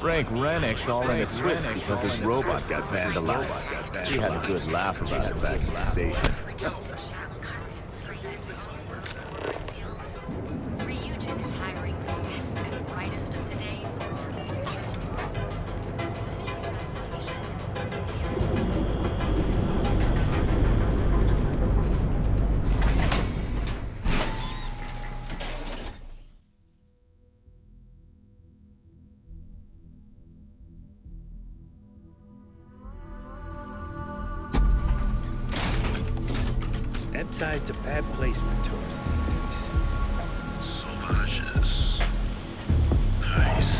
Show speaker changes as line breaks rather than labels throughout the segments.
Frank Rennick's all in a twist because his robot got vandalized. We had a good laugh about it back in the station.
Ryujin is hiring the best and brightest of today for the future tomorrow.
Epside's a bad place for tourists these days.
Sauvages. Nice.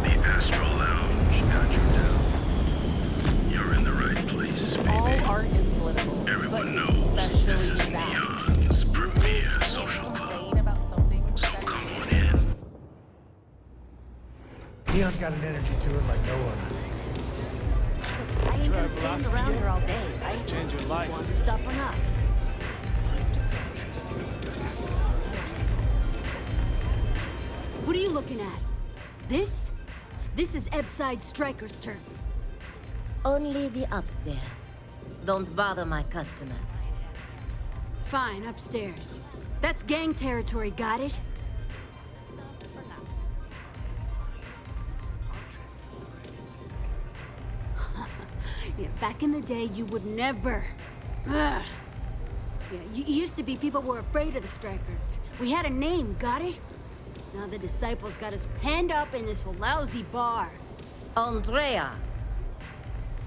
The Astral Lounge got you down. You're in the right place, baby.
All art is political,
Everyone
but
knows
especially
this is
that.
Neon's premier
Can't
social club.
complain about something
So
that
come
is-
on in.
Neon's got an energy to it like no other.
I ain't gonna stand around here all day. I
Change your life.
want stuff or not.
What are you looking at? This? This is Ebside Striker's turf.
Only the upstairs. Don't bother my customers.
Fine, upstairs. That's gang territory, got it? Yeah, back in the day, you would never. Ugh. Yeah, you used to be people were afraid of the Strikers. We had a name, got it? Now the disciples got us penned up in this lousy bar.
Andrea,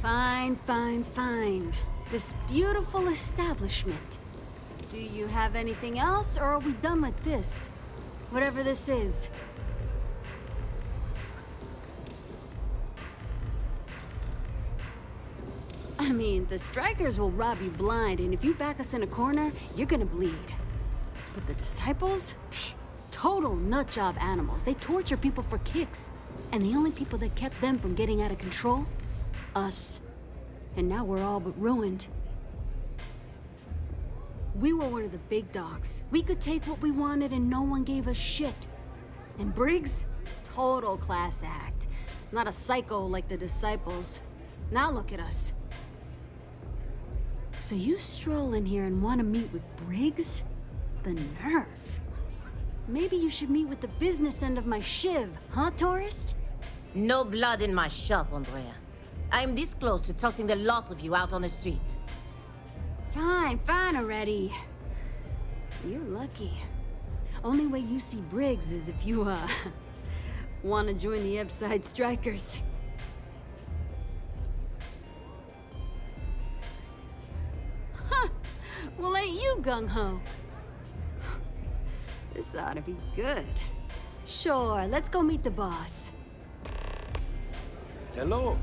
Fine, fine, fine. This beautiful establishment. Do you have anything else, or are we done with this? Whatever this is. I mean, the Strikers will rob you blind, and if you back us in a corner, you're gonna bleed. But the disciples? Pfft, total nutjob animals. They torture people for kicks. And the only people that kept them from getting out of control? Us. And now we're all but ruined. We were one of the big dogs. We could take what we wanted and no one gave us shit. And Briggs? Total class act. Not a psycho like the disciples. Now look at us. So you stroll in here and want to meet with Briggs? The nerve. Maybe you should meet with the business end of my shiv, huh, tourist?
no blood in my shop, Andrea. I'm this close to tossing the lot of you out on the street.
Fine, fine already. You're lucky. Only way you see Briggs is if you, want to join the Ebside Strikers. Huh! Well, ain't you gung-ho? This ought to be good. Sure, let's go meet the boss.
Hello.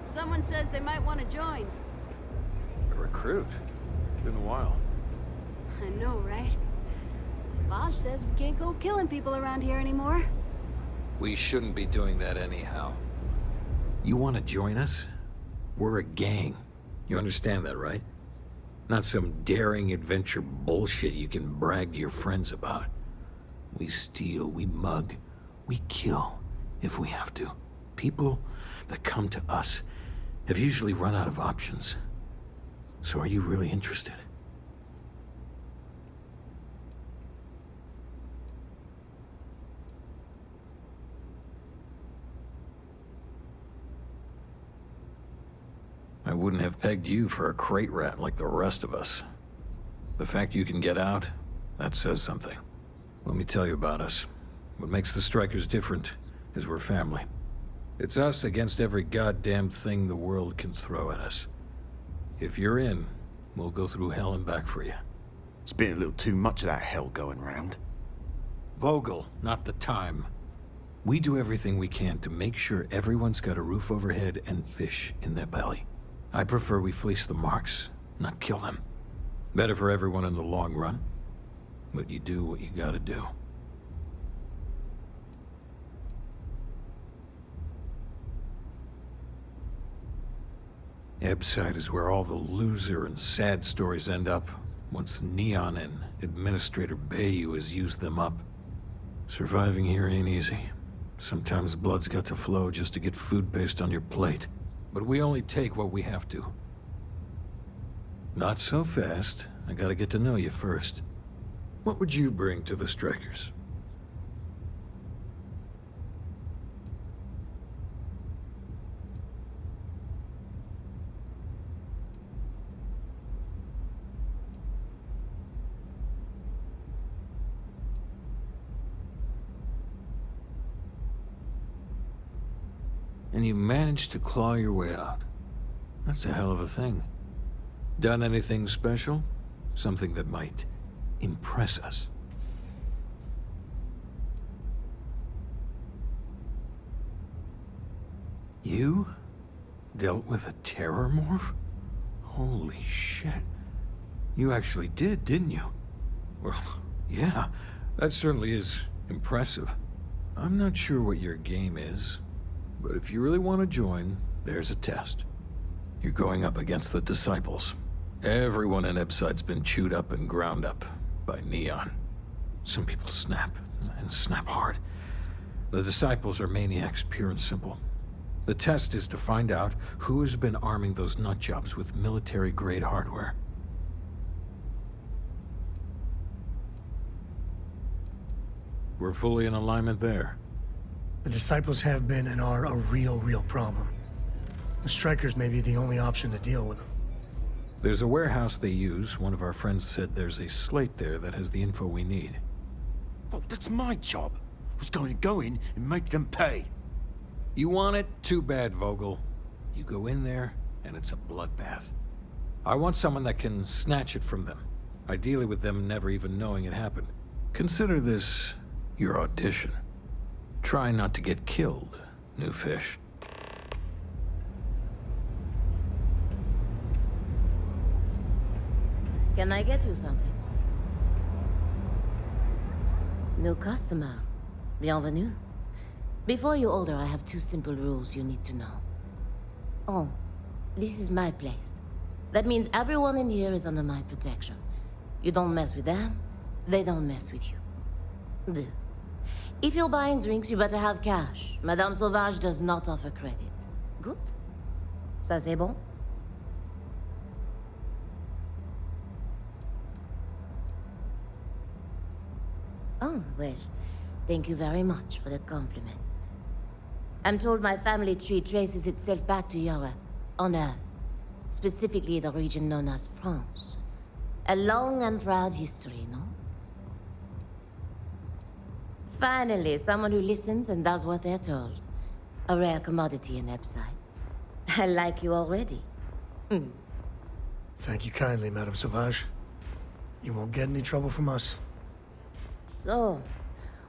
Someone says they might want to join.
A recruit? Been a while.
I know, right? Savage says we can't go killing people around here anymore.
We shouldn't be doing that anyhow. You want to join us? We're a gang. You understand that, right? Not some daring adventure bullshit you can brag to your friends about. We steal, we mug, we kill, if we have to. People that come to us have usually run out of options. So are you really interested? I wouldn't have pegged you for a crate rat like the rest of us. The fact you can get out, that says something. Let me tell you about us. What makes the Strikers different because we're family. It's us against every goddamn thing the world can throw at us. If you're in, we'll go through hell and back for you.
It's been a little too much of that hell going round.
Vogel, not the time. We do everything we can to make sure everyone's got a roof overhead and fish in their belly. I prefer we fleece the marks, not kill them. Better for everyone in the long run. But you do what you gotta do. Ebside is where all the loser and sad stories end up, once Neon and Administrator Bayou has used them up. Surviving here ain't easy. Sometimes blood's got to flow just to get food based on your plate. But we only take what we have to. Not so fast. I gotta get to know you first. What would you bring to the Strikers? And you managed to claw your way out. That's a hell of a thing. Done anything special? Something that might impress us? You dealt with a terror morph? Holy shit. You actually did, didn't you? Well, yeah, that certainly is impressive. I'm not sure what your game is, but if you really want to join, there's a test. You're going up against the Disciples. Everyone in Ebside's been chewed up and ground up by Neon. Some people snap, and snap hard. The Disciples are maniacs, pure and simple. The test is to find out who has been arming those nutjobs with military-grade hardware. We're fully in alignment there.
The Disciples have been and are a real problem. The Strikers may be the only option to deal with them.
There's a warehouse they use. One of our friends said there's a slate there that has the info we need.
Oh, that's my job. I was going to go in and make them pay.
You want it? Too bad, Vogel. You go in there, and it's a bloodbath. I want someone that can snatch it from them. Ideally with them never even knowing it happened. Consider this your audition. Try not to get killed, new fish.
Can I get you something? New customer. Bienvenue. Before you order, I have 2 simple rules you need to know. Oh, this is my place. That means everyone in here is under my protection. You don't mess with them, they don't mess with you. Deux. If you're buying drinks, you better have cash. Madame Sauvage does not offer credit. Good? Ça c'est bon? Oh, well, thank you very much for the compliment. I'm told my family tree traces itself back to Europe, on Earth. Specifically the region known as France. A long and proud history, no? Finally, someone who listens and does what they're told. A rare commodity in Ebside. I like you already.
Thank you kindly, Madame Sauvage. You won't get any trouble from us.
So,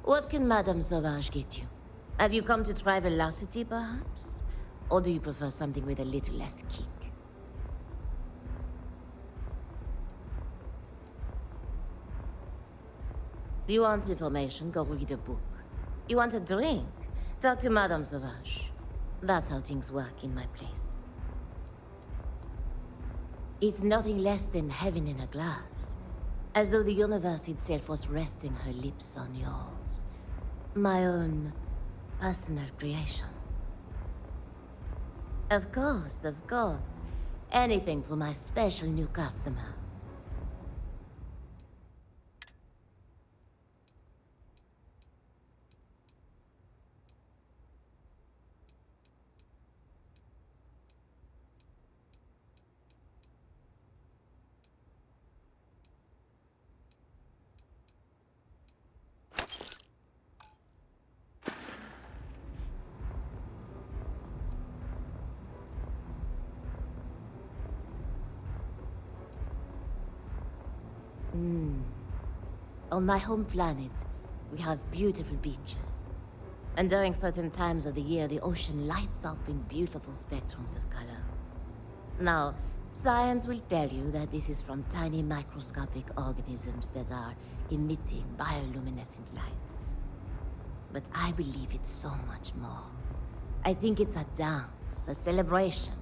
what can Madame Sauvage get you? Have you come to try velocity, perhaps? Or do you prefer something with a little less kick? You want information? Go read a book. You want a drink? Talk to Madame Sauvage. That's how things work in my place. It's nothing less than heaven in a glass. As though the universe itself was resting her lips on yours. My own personal creation. Of course, of course. Anything for my special new customer. on my home planet, we have beautiful beaches. And during certain times of the year, the ocean lights up in beautiful spectrums of color. Now, science will tell you that this is from tiny microscopic organisms that are emitting bioluminescent light. But I believe it's so much more. I think it's a dance, a celebration.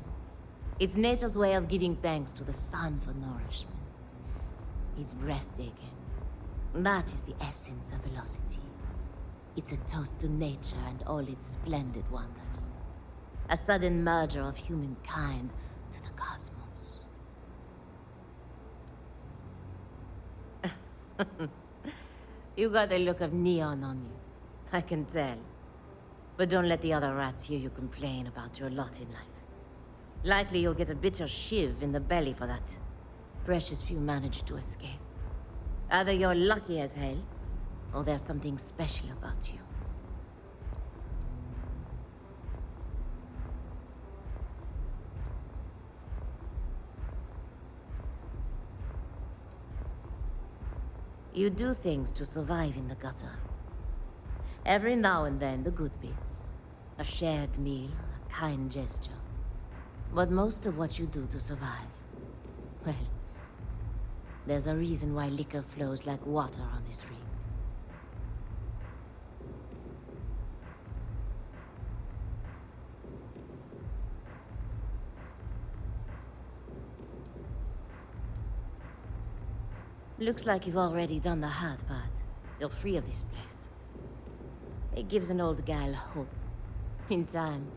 It's nature's way of giving thanks to the sun for nourishment. It's breathtaking. That is the essence of velocity. It's a toast to nature and all its splendid wonders. A sudden merger of humankind to the cosmos. You got a look of neon on you. I can tell. But don't let the other rats hear you complain about your lot in life. Likely you'll get a bitter shiv in the belly for that. Precious few manage to escape. Either you're lucky as hell, or there's something special about you. You do things to survive in the gutter. Every now and then, the good bits. A shared meal, a kind gesture. But most of what you do to survive, well, there's a reason why liquor flows like water on this rig. Looks like you've already done the hard part. You're free of this place. It gives an old gal hope. In time,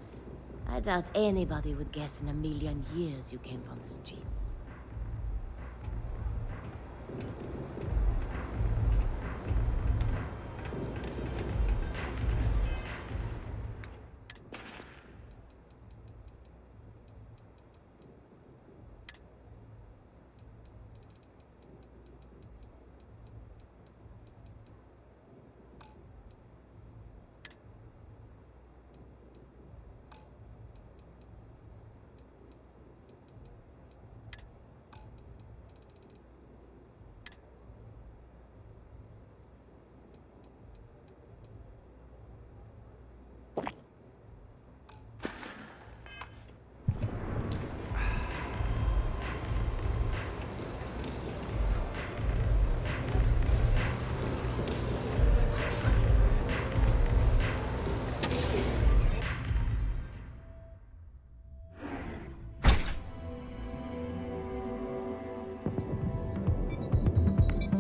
I doubt anybody would guess in a million years you came from the streets.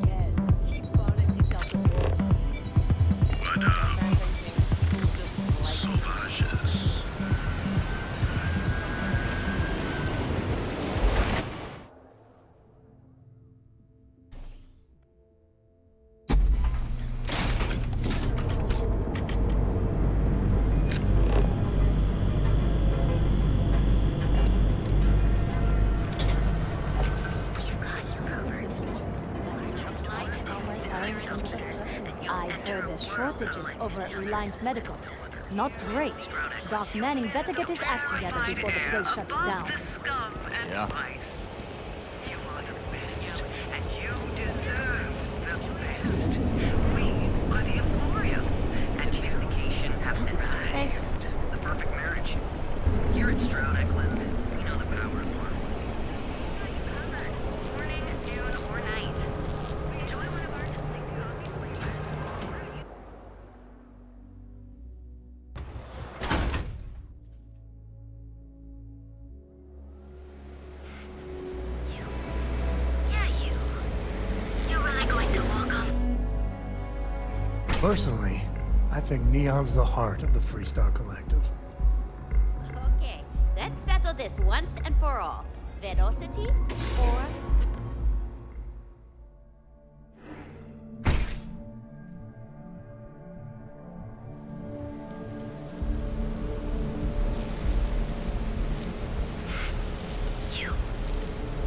Yes, keep politics out the war, please. Sometimes I think people just like it.
I heard there's shortages over at Reliant Medical. Not great. Doc Manning better get his act together before the place shuts down.
Yeah.
Hey,
The perfect marriage. Here at Stroud Eklund, we know the power of one.
Morning, noon, or night. Enjoy one of our distinct coffee flavors. You really going to welcome?
Personally, I think Neon's the heart of the Freestar Collective.
okay, let's settle this once and for all. Velocity or...
You.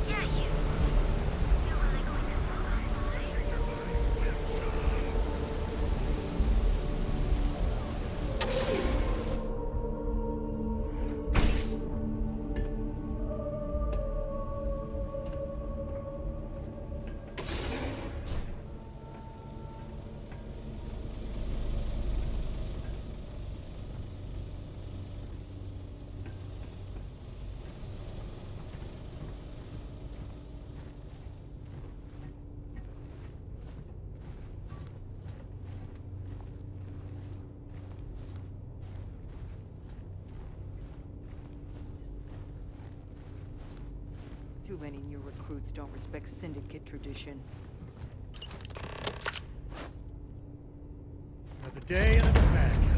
Yeah, you. You really going to
Too many new recruits don't respect syndicate tradition.
Another day, another bad guy.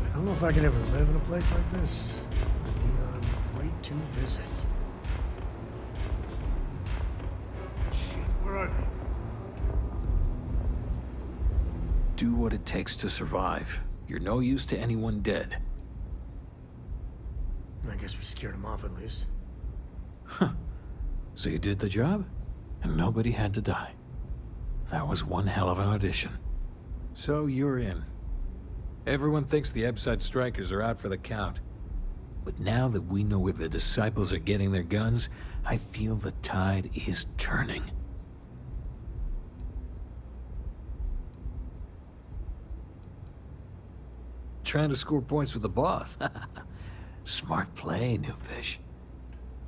I don't know if I could ever live in a place like this. It'd be great to visit. Shit, where are they?
Do what it takes to survive. You're no use to anyone dead.
I guess we scared them off at least.
Huh. So you did the job? And nobody had to die. That was one hell of an audition. So you're in. Everyone thinks the Ebside strikers are out for the count. But now that we know where the disciples are getting their guns, I feel the tide is turning. Trying to score points with the boss. Smart play, new fish.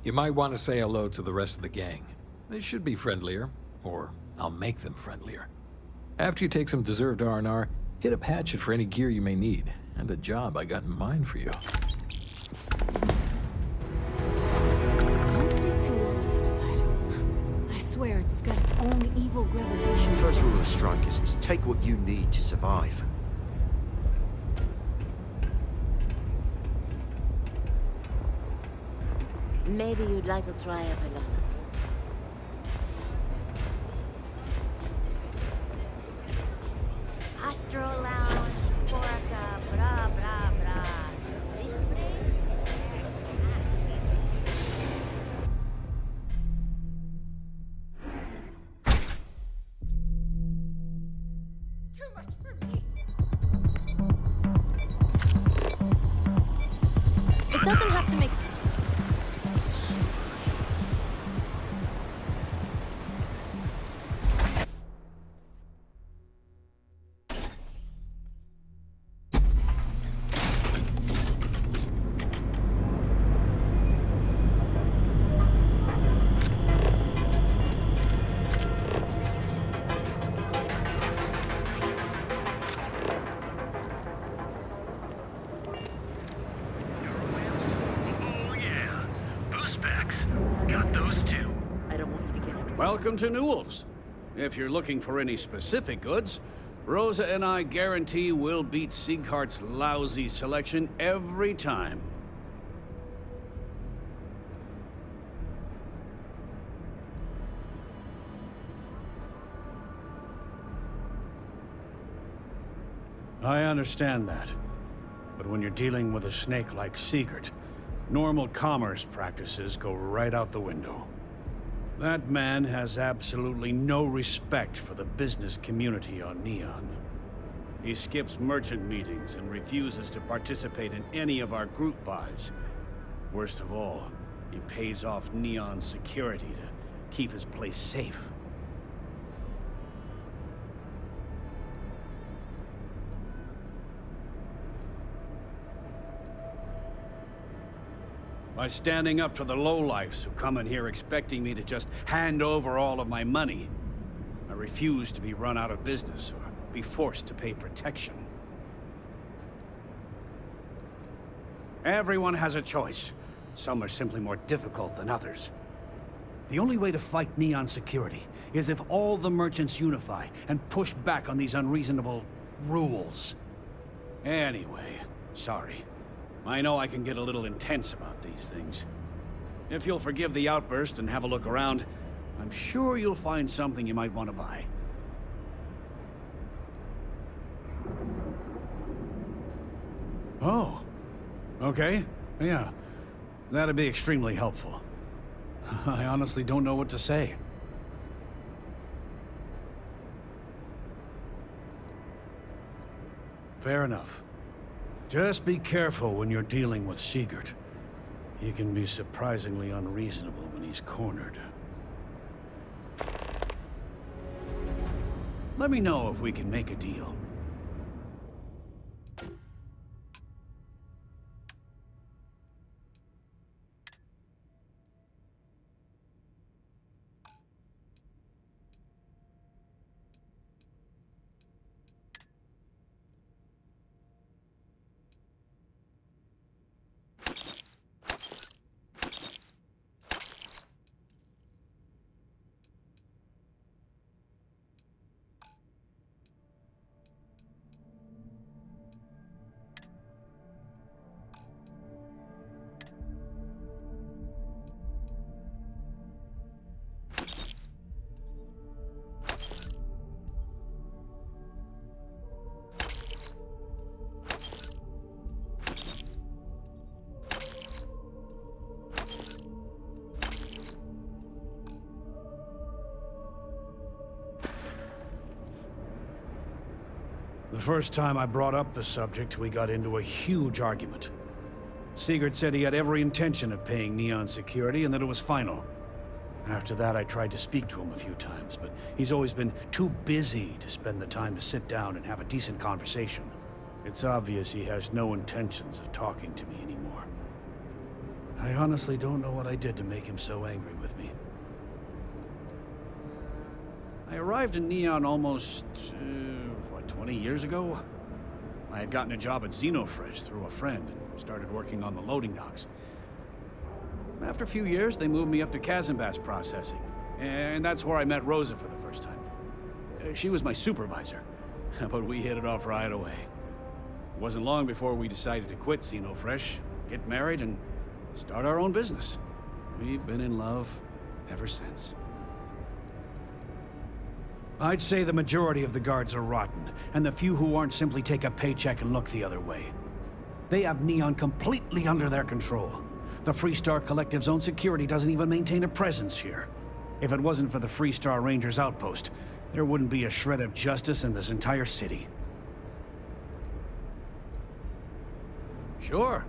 You might want to say hello to the rest of the gang. They should be friendlier, or I'll make them friendlier. After you take some deserved R&R, hit up Hatchet for any gear you may need, and a job I got in mind for you.
Don't stay too long on Upside. I swear it's got its own evil gravitation.
First rule of strikers is take what you need to survive.
Maybe you'd like to try a velocity.
Astro Lounge, Porca, bra bra bra. This place is too much for me.
It doesn't have to make sense.
Welcome to Newell's. If you're looking for any specific goods, Rosa and I guarantee we'll beat Sieghart's lousy selection every time. I understand that. But when you're dealing with a snake like Siegert, normal commerce practices go right out the window. That man has absolutely no respect for the business community on Neon. He skips merchant meetings and refuses to participate in any of our group buys. Worst of all, he pays off Neon security to keep his place safe. By standing up to the lowlifes who come in here expecting me to just hand over all of my money, I refuse to be run out of business or be forced to pay protection. Everyone has a choice. Some are simply more difficult than others. The only way to fight Neon security is if all the merchants unify and push back on these unreasonable rules. Anyway, sorry. I know I can get a little intense about these things. If you'll forgive the outburst and have a look around, I'm sure you'll find something you might want to buy. Oh, okay. Yeah, that'd be extremely helpful. I honestly don't know what to say. Fair enough. Just be careful when you're dealing with Siegert. He can be surprisingly unreasonable when he's cornered. Let me know if we can make a deal. The first time I brought up the subject, we got into a huge argument. Siegert said he had every intention of paying Neon security and that it was final. After that, I tried to speak to him a few times, but he's always been too busy to spend the time to sit down and have a decent conversation. It's obvious he has no intentions of talking to me anymore. I honestly don't know what I did to make him so angry with me. I arrived in Neon almost, 20 years ago? I had gotten a job at Xenofresh through a friend and started working on the loading docks. After a few years, they moved me up to Kazanbas processing, and that's where I met Rosa for the first time. She was my supervisor, but we hit it off right away. It wasn't long before we decided to quit Xenofresh, get married, and start our own business. We've been in love ever since. I'd say the majority of the guards are rotten, and the few who aren't simply take a paycheck and look the other way. They have Neon completely under their control. The Freestar Collective's own security doesn't even maintain a presence here. If it wasn't for the Freestar Rangers outpost, there wouldn't be a shred of justice in this entire city. Sure.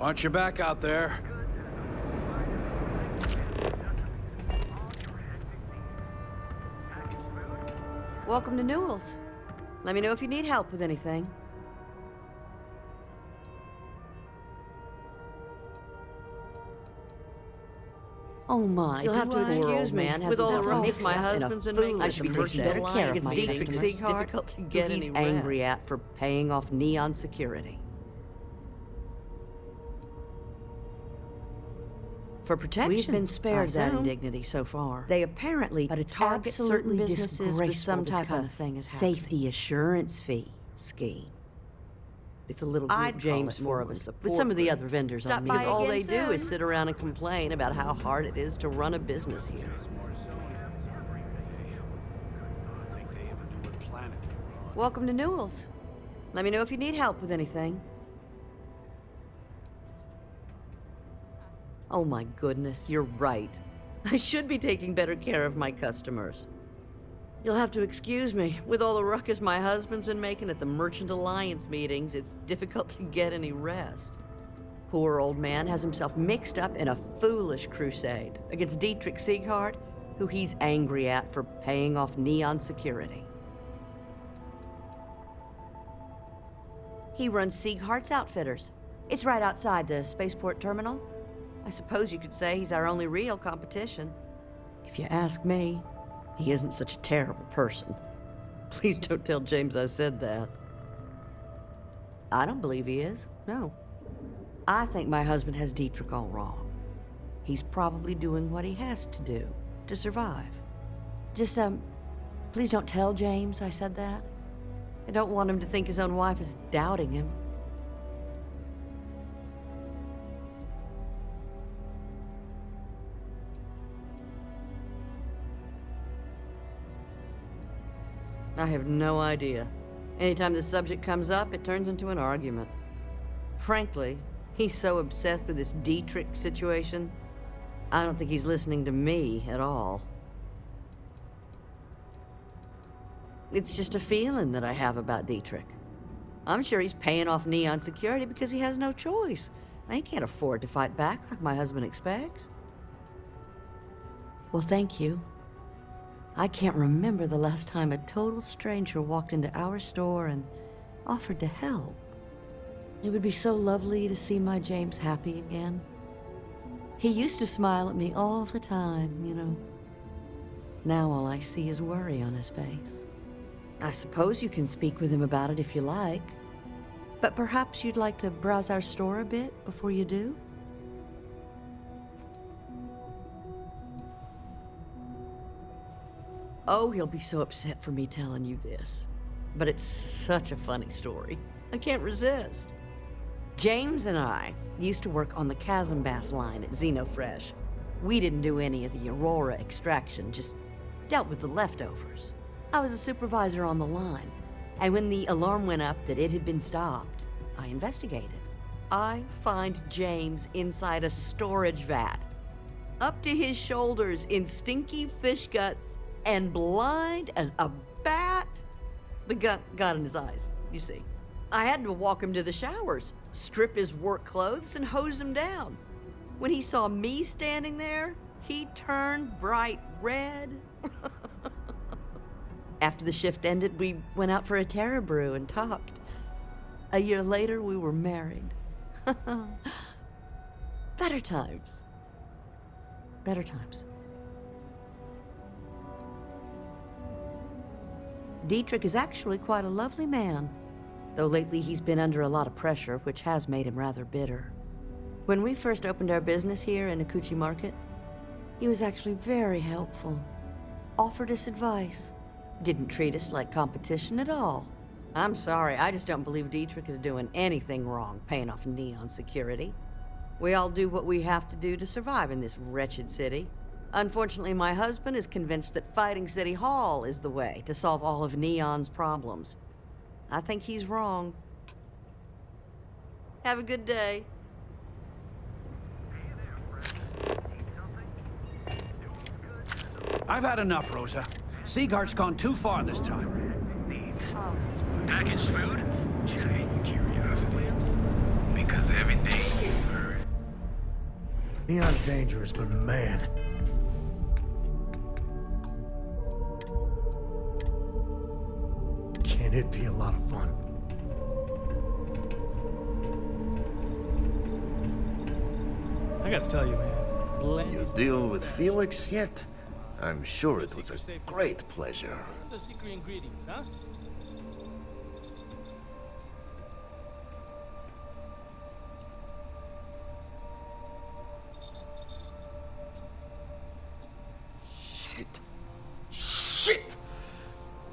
Watch your back out there.
Welcome to Newell's. Let me know if you need help with anything. Oh my! You'll have to excuse me. With all the ruckus my husband's been making, I should be taking better care of my customers. It's difficult to get any rest. He's angry at for paying off Neon security. For protection. We've been spared that indignity so far. They apparently target certain businesses with some type of safety assurance fee scheme. It's a little group James more of a support with some of the other vendors on me. Because all they do is sit around and complain about how hard it is to run a business here. Welcome to Newell's. Let me know if you need help with anything. Oh my goodness, you're right. I should be taking better care of my customers. You'll have to excuse me. With all the ruckus my husband's been making at the Merchant Alliance meetings, it's difficult to get any rest. Poor old man has himself mixed up in a foolish crusade against Dietrich Sieghart, who he's angry at for paying off Neon security. He runs Sieghart's Outfitters. It's right outside the spaceport terminal. I suppose you could say he's our only real competition. If you ask me, he isn't such a terrible person. Please don't tell James I said that. I don't believe he is, no. I think my husband has Dietrich all wrong. He's probably doing what he has to do to survive. Just, please don't tell James I said that. I don't want him to think his own wife is doubting him. I have no idea. Anytime the subject comes up, it turns into an argument. Frankly, he's so obsessed with this Dietrich situation, I don't think he's listening to me at all. It's just a feeling that I have about Dietrich. I'm sure he's paying off Neon security because he has no choice. He can't afford to fight back like my husband expects. Well, thank you. I can't remember the last time a total stranger walked into our store and offered to help. It would be so lovely to see my James happy again. He used to smile at me all the time, you know. Now all I see is worry on his face. I suppose you can speak with him about it if you like, but perhaps you'd like to browse our store a bit before you do? Oh, he'll be so upset for me telling you this. But it's such a funny story. I can't resist. James and I used to work on the Chasm Bass line at Xenofresh. We didn't do any of the Aurora extraction, just dealt with the leftovers. I was a supervisor on the line, and when the alarm went up that it had been stopped, I investigated. I find James inside a storage vat, up to his shoulders in stinky fish guts, and blind as a bat. The gut got in his eyes, you see. I had to walk him to the showers, strip his work clothes, and hose him down. When he saw me standing there, he turned bright red. After the shift ended, we went out for a Terra brew and talked. A year later, we were married. Better times. Better times. Dietrich is actually quite a lovely man, though lately he's been under a lot of pressure, which has made him rather bitter. When we first opened our business here in Akuchi Market, he was actually very helpful. Offered us advice. Didn't treat us like competition at all. I'm sorry, I just don't believe Dietrich is doing anything wrong paying off Neon security. We all do what we have to do to survive in this wretched city. Unfortunately, my husband is convinced that fighting City Hall is the way to solve all of Neon's problems. I think he's wrong. Have a good day.
I've had enough, Rosa. Sieghart's gone too far this time.
Packaged food? Genuine curiosity. Because everything you've heard.
Neon's dangerous, but man. and it'd be a lot of fun.
I gotta tell you, man.
You deal with Felix yet? I'm sure it was a great pleasure.
The secret ingredients, huh?
Shit!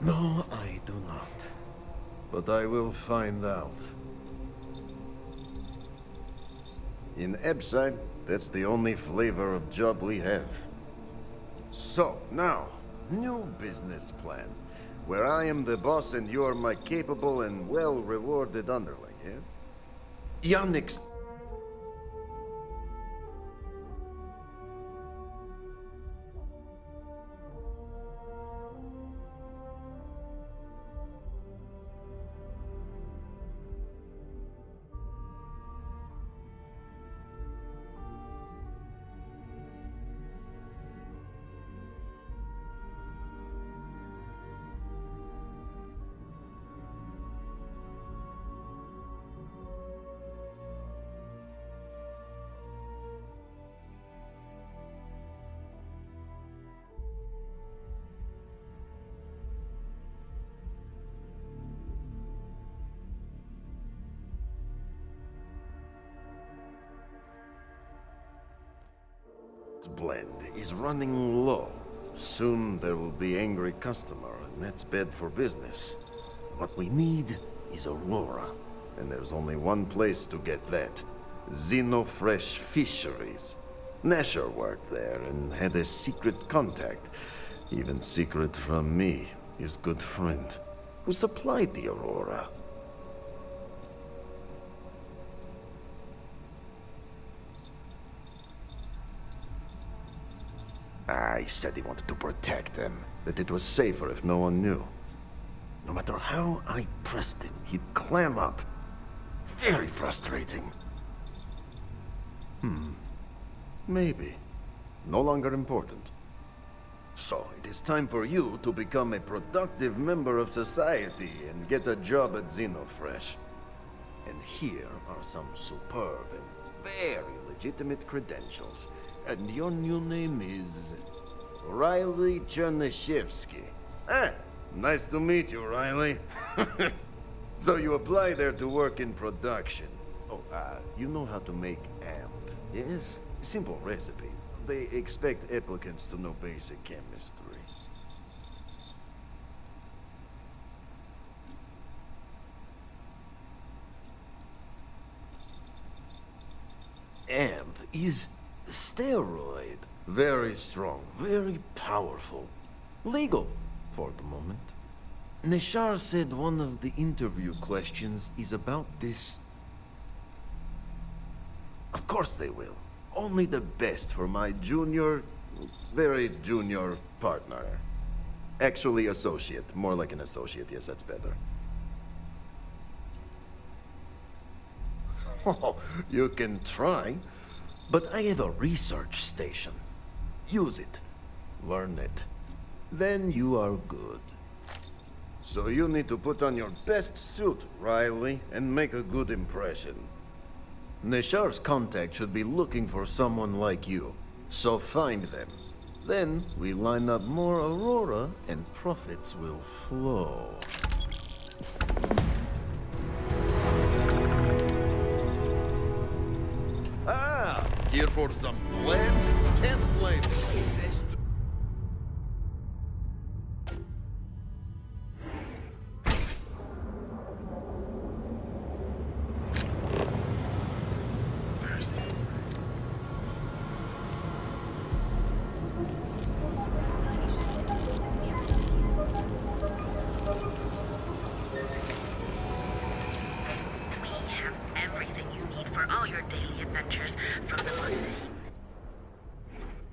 No, I do not. But I will find out. In Ebside, that's the only flavor of job we have. So, now, new business plan. Where I am the boss and you're my capable and well-rewarded underling, yeah? Yannick's... blend is running low. Soon there will be angry customer, and that's bad for business. What we need is Aurora, and there's only one place to get that. Xenofresh Fisheries. Nasher worked there and had a secret contact, even secret from me, his good friend, who supplied the Aurora. He said he wanted to protect them, that it was safer if no one knew. No matter how I pressed him, he'd clam up. Very frustrating. Maybe. No longer important. So, it is time for you to become a productive member of society and get a job at Xenofresh. And here are some superb and very legitimate credentials. And your new name is... Riley Chernyshevsky. Ah, nice to meet you, Riley. So you apply there to work in production. Oh, you know how to make amp, yes? Simple recipe. They expect applicants to know basic chemistry. Amp is steroid. Very strong, very powerful. Legal, for the moment. Nishar said one of the interview questions is about this. Of course they will. Only the best for my junior, very junior partner. Actually associate, more like an associate, yes, that's better. Oh, you can try, but I have a research station. Use it. Learn it. Then you are good. So you need to put on your best suit, Riley, and make a good impression. Nishar's contact should be looking for someone like you. So find them. Then we line up more Aurora and profits will flow. Here for some blend? Can't blame me.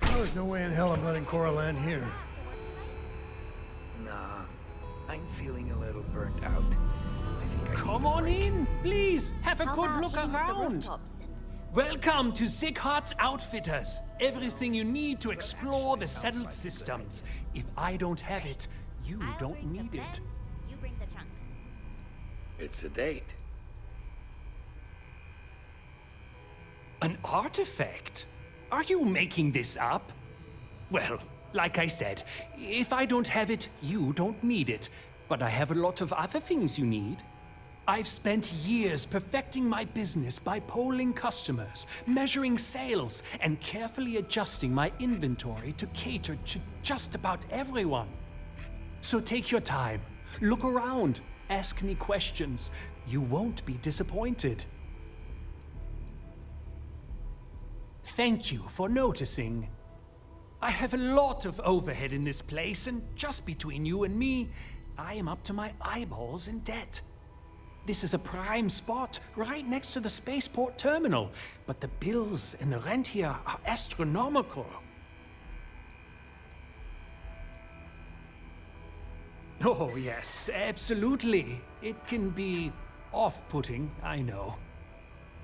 There's no way in hell I'm letting Cora land here.
Nah, I'm feeling a little burnt out. I think I
Come on in, please. Have a good look around. Welcome to Sickhart's Outfitters. Everything you need to explore the settled systems. If I don't have it, you don't need it.
You bring the chunks.
It's a date.
An artifact? Are you making this up? Well, like I said, if I don't have it, you don't need it. But I have a lot of other things you need. I've spent years perfecting my business by polling customers, measuring sales, and carefully adjusting my inventory to cater to just about everyone. So take your time, look around, ask me questions. You won't be disappointed. Thank you for noticing. I have a lot of overhead in this place, and just between you and me, I am up to my eyeballs in debt. This is a prime spot, right next to the spaceport terminal, but the bills and the rent here are astronomical. Oh, yes, absolutely. It can be off-putting, I know.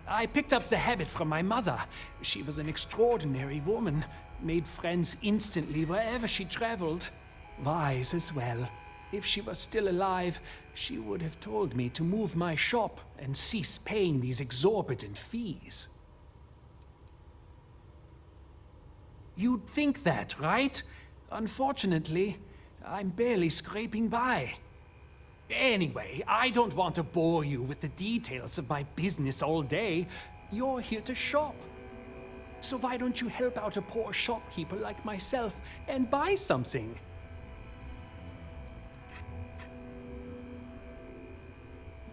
I picked up the habit from my mother. She was an extraordinary woman, made friends instantly wherever she traveled. Wise as well. If she was still alive, she would have told me to move my shop and cease paying these exorbitant fees. You'd think that, right? Unfortunately, I'm barely scraping by. Anyway, I don't want to bore you with the details of my business all day. You're here to shop. So why don't you help out a poor shopkeeper like myself and buy something?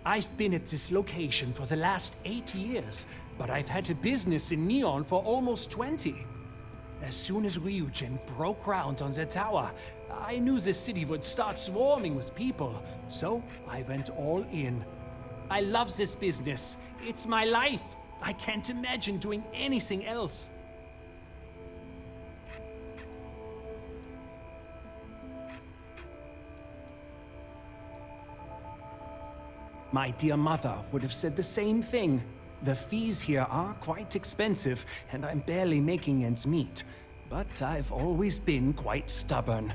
I've been at this location for the last 8 years, but I've had a business in Neon for almost 20. As soon as Ryujin broke ground on the tower, I knew the city would start swarming with people, so I went all in. I love this business. It's my life. I can't imagine doing anything else. My dear mother would have said the same thing. The fees here are quite expensive, and I'm barely making ends meet. But I've always been quite stubborn.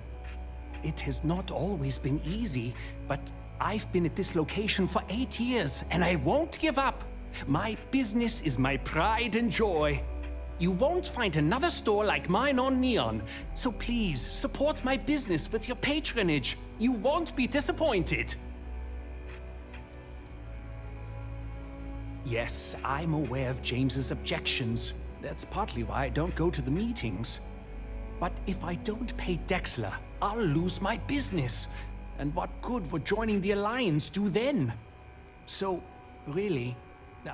It has not always been easy, but I've been at this location for 8 years, and I won't give up. My business is my pride and joy. You won't find another store like mine on Neon, so please support my business with your patronage. You won't be disappointed. Yes, I'm aware of James's objections. That's partly why I don't go to the meetings. But if I don't pay Dexler, I'll lose my business. And what good would joining the Alliance do then? So, really,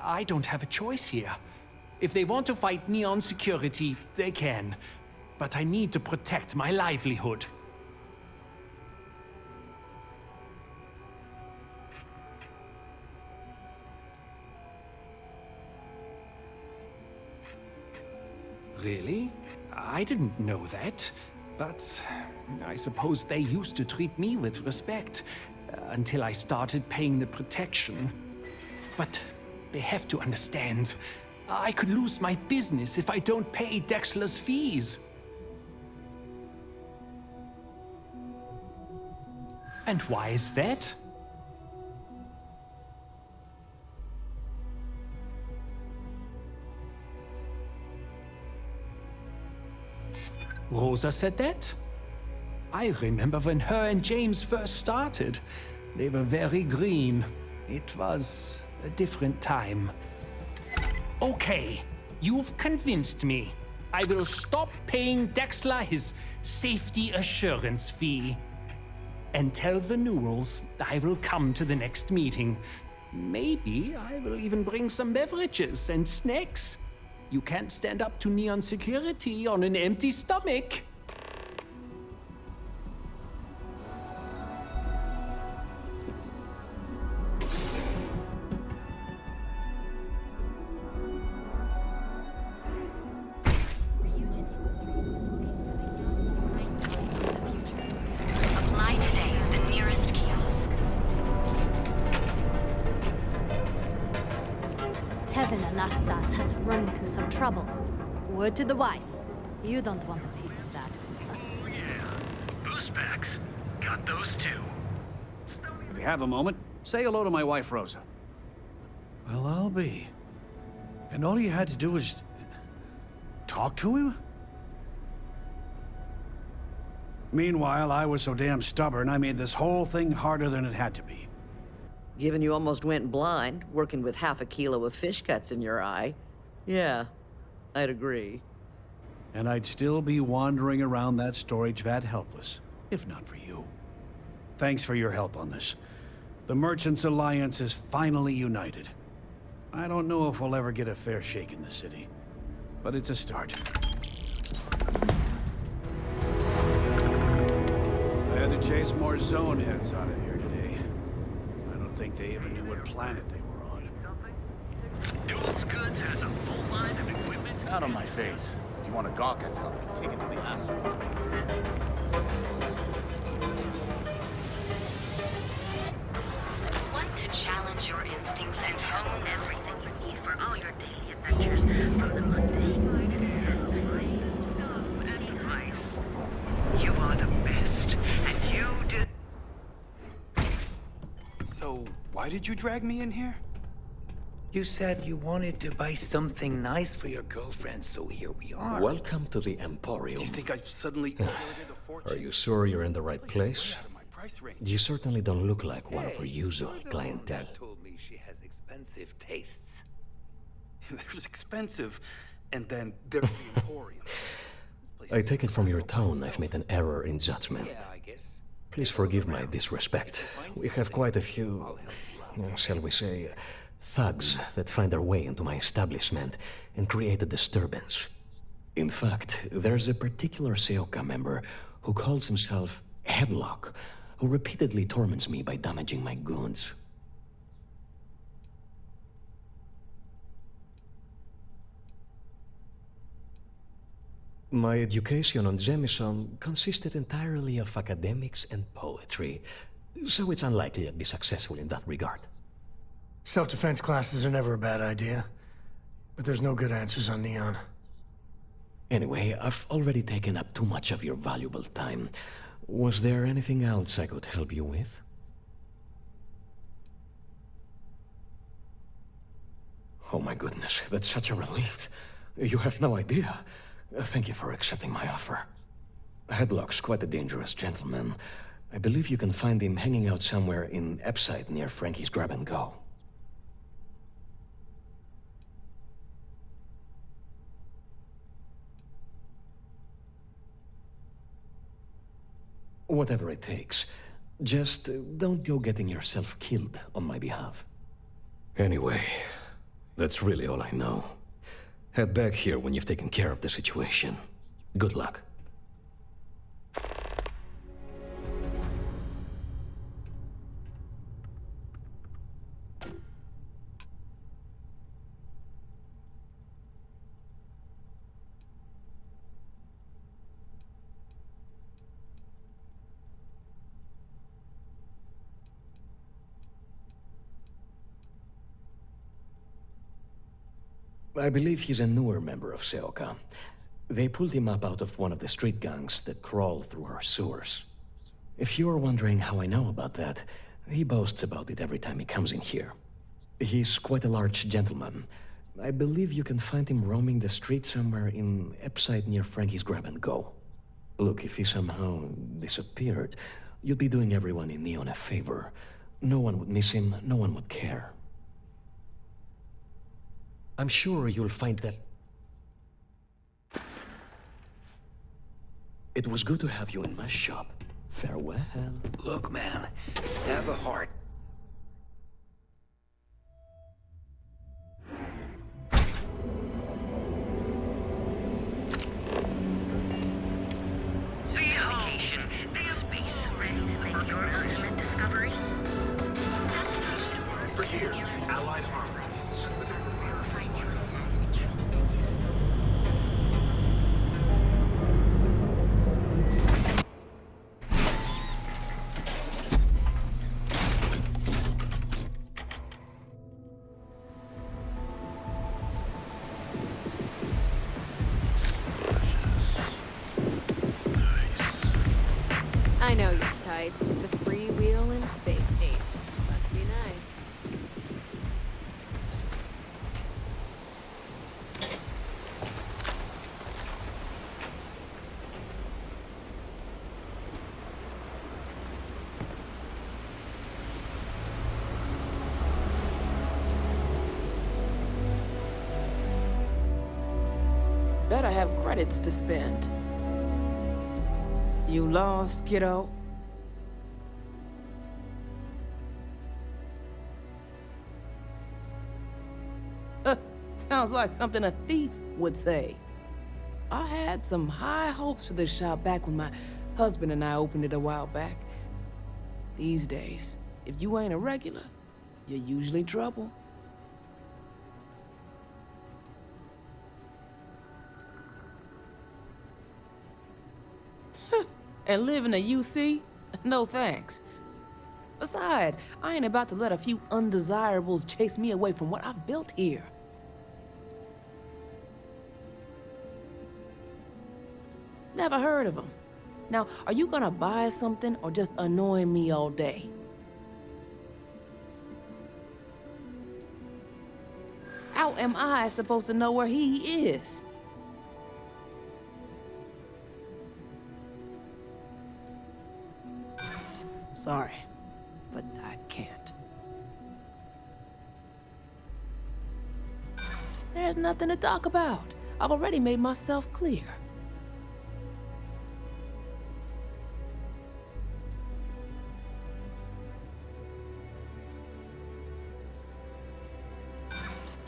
I don't have a choice here. If they want to fight Neon security, they can. But I need to protect my livelihood. Really? I didn't know that. But I suppose they used to treat me with respect until I started paying the protection. But they have to understand. I could lose my business if I don't pay Dexler's fees. And why is that? Rosa said that? I remember when her and James first started. They were very green. It was a different time. Okay, you've convinced me. I will stop paying Dexler his safety assurance fee. And tell the Newells I will come to the next meeting. Maybe I will even bring some beverages and snacks. You can't stand up to Neon security on an empty stomach.
Apply today at the nearest kiosk.
Tevin Anastas has run into some trouble. Word to the wise. You don't want a piece of that.
Oh yeah. Boost packs. Got those too.
If you have a moment, Say hello to my wife, Rosa. Well, I'll be. And all you had to do was talk to him? Meanwhile, I was so damn stubborn, I made this whole thing harder than it had to be.
Given you almost went blind, working with half a kilo of fish cuts in your eye. Yeah, I'd agree.
And I'd still be wandering around that storage vat helpless, if not for you. Thanks for your help on this. The Merchants Alliance is finally united. I don't know if we'll ever get a fair shake in the city, but it's a start. I had to chase more zone heads out of here today. I don't think they even knew what planet they were on.
Duels Goods has a full line of equipment.
Out on my face. If you want to gawk at something, take it to the Astro.
Want to challenge your instincts and hone everything you need for all your daily adventures, from the mundane to the and advice.
You are the best, and you did.
So, why did you drag me in here? You said you wanted to buy something nice for your girlfriend, so here we are.
Welcome to the Emporium.
Do you think I've suddenly inherited a fortune?
Are you sure you're in the right place? You certainly don't look like one of our usual clientele.
Told me she has expensive tastes. There's expensive, and then there's the Emporium.
I take it from your tone I've made an error in judgment.
Yeah, I guess.
Please forgive my disrespect. We have quite a few, shall we say, thugs that find their way into my establishment and create a disturbance. In fact, there's a particular Seoka member who calls himself Headlock, who repeatedly torments me by damaging my goods. My education on Jemison consisted entirely of academics and poetry, so it's unlikely I'd be successful in that regard.
Self-defense classes are never a bad idea, but there's no good answers on Neon.
Anyway, I've already taken up too much of your valuable time. Was there anything else I could help you with? Oh my goodness, that's such a relief. You have no idea. Thank you for accepting my offer. Headlock's quite a dangerous gentleman. I believe you can find him hanging out somewhere in Epside near Frankie's Grab and Go. Whatever it takes. Just don't go getting yourself killed on my behalf. Anyway, that's really all I know. Head back here when you've taken care of the situation. Good luck. I believe he's a newer member of Seoka. They pulled him up out of one of the street gangs that crawl through our sewers. If you're wondering how I know about that, he boasts about it every time he comes in here. He's quite a large gentleman. I believe you can find him roaming the street somewhere in Epside near Frankie's Grab and Go. Look, if he somehow disappeared, you'd be doing everyone in Neon a favor. No one would miss him, no one would care. I'm sure you'll find that... It was good to have you in my shop. Farewell.
Look, man, have a heart.
Vacation. The space ready for your ultimate discovery. For years, Allied armor.
I know you're tight. The freewheel in space. Ace. Must be nice.
better have credits to spend. You lost, kiddo? Sounds like something a thief would say. I had some high hopes for this shop back when my husband and I opened it a while back. These days, if you ain't a regular, you're usually trouble. And live in a UC? No thanks. Besides, I ain't about to let a few undesirables chase me away from what I've built here. Never heard of them. Now, are you gonna buy something or just annoy me all day? How am I supposed to know where he is? Sorry, but I can't. There's nothing to talk about. I've already made myself clear.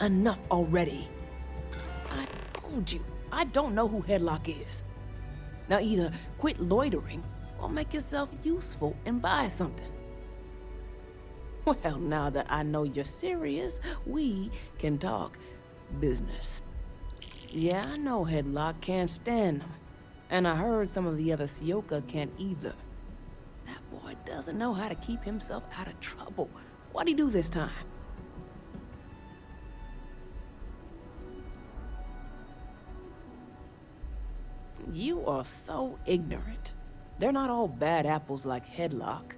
Enough already. I told you, I don't know who Headlock is. Now either quit loitering or make yourself useful and buy something. Well, now that I know you're serious, we can talk business. Yeah, I know Headlock can't stand them. And I heard some of the other Sioka can't either. That boy doesn't know how to keep himself out of trouble. What'd he do this time? You are so ignorant. They're not all bad apples like Headlock.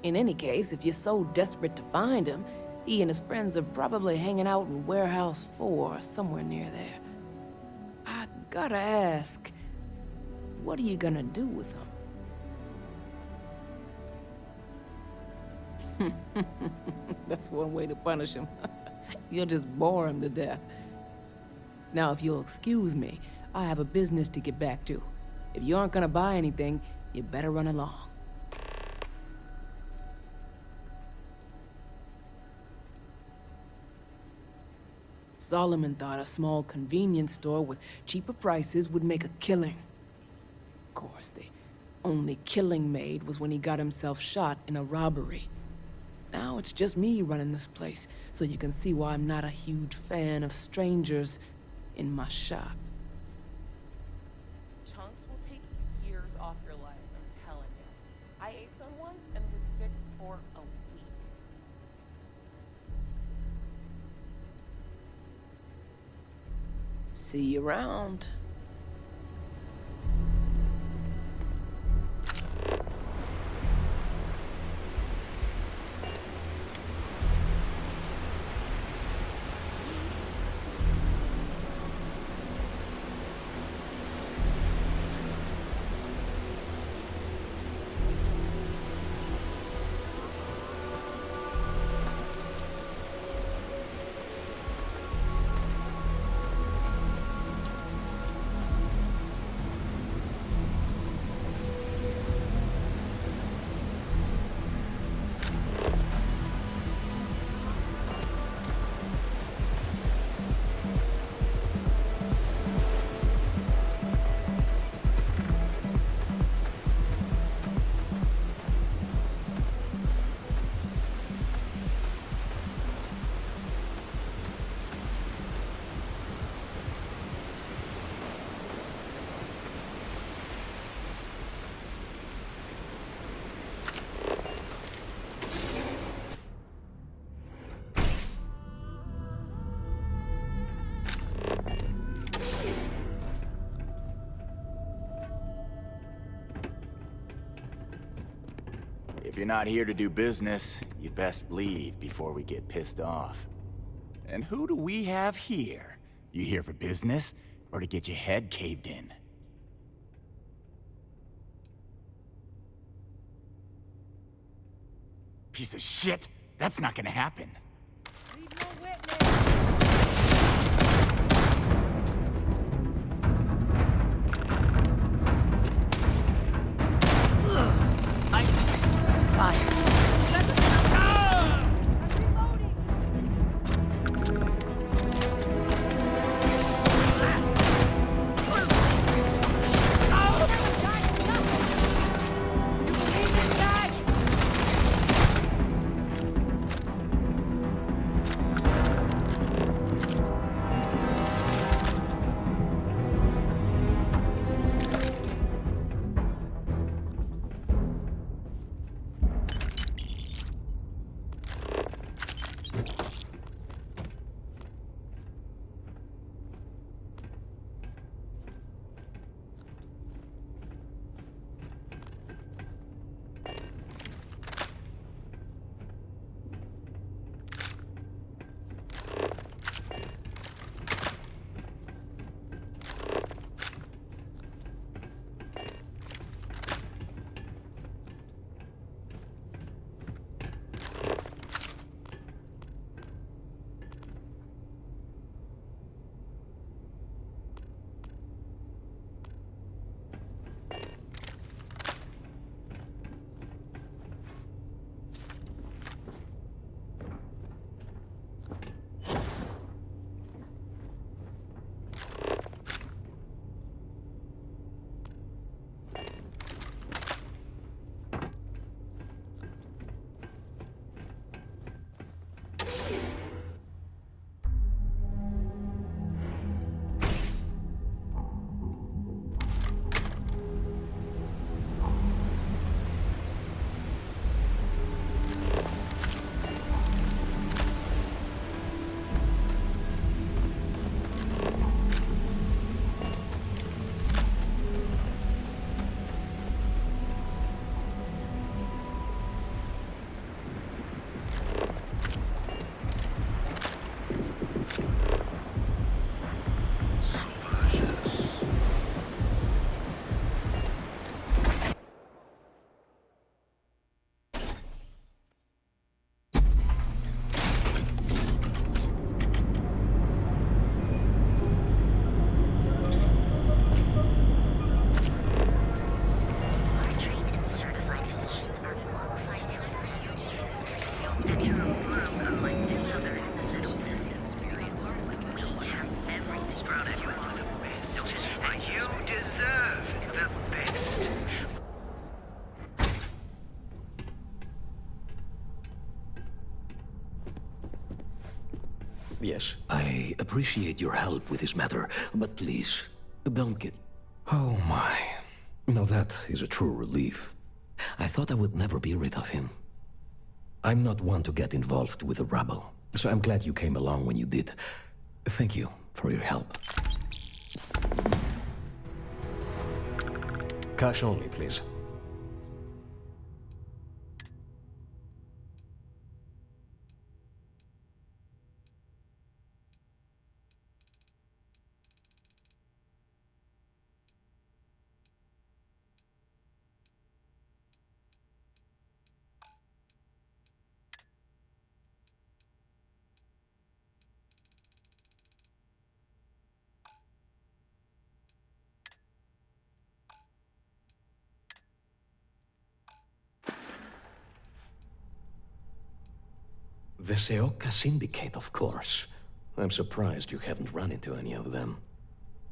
In any case, if you're so desperate to find him, he and his friends are probably hanging out in Warehouse 4 or somewhere near there. I gotta ask, what are you gonna do with him? That's one way to punish him. You'll just bore him to death. Now, if you'll excuse me, I have a business to get back to. If you aren't gonna buy anything, you better run along. Solomon thought a small convenience store with cheaper prices would make a killing. Of course, the only killing made was when he got himself shot in a robbery. Now it's just me running this place, so you can see why I'm not a huge fan of strangers in my shop.
Chunks will take years off your life, I'm telling you. I ate some once and was sick for a week.
See you around.
If you're not here to do business, you'd best leave before we get pissed off. And who do we have here? You here for business, or to get your head caved in? Piece of shit! That's not gonna happen.
Yes?
I appreciate your help with this matter, but please, don't get...
Oh my. Now that is a true relief. I thought I would never be rid of him. I'm not one to get involved with the rabble, so I'm glad you came along when you did. Thank you for your help. Cash only, please. The Seoka Syndicate, of course. I'm surprised you haven't run into any of them.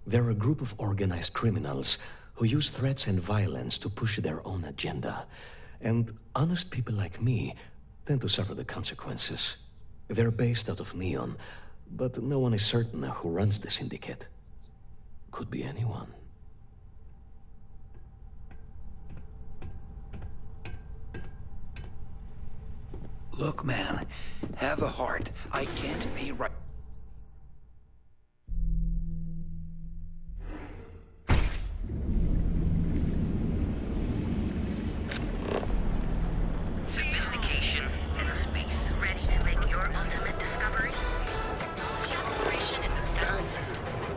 They're a group of organized criminals who use threats and violence to push their own agenda. And honest people like me tend to suffer the consequences. They're based out of Neon, but no one is certain who runs the syndicate. Could be anyone.
Look, man, have a heart. I can't pay right.
Sophistication in space. Ready to make your ultimate discovery? Technology operation in the sound systems.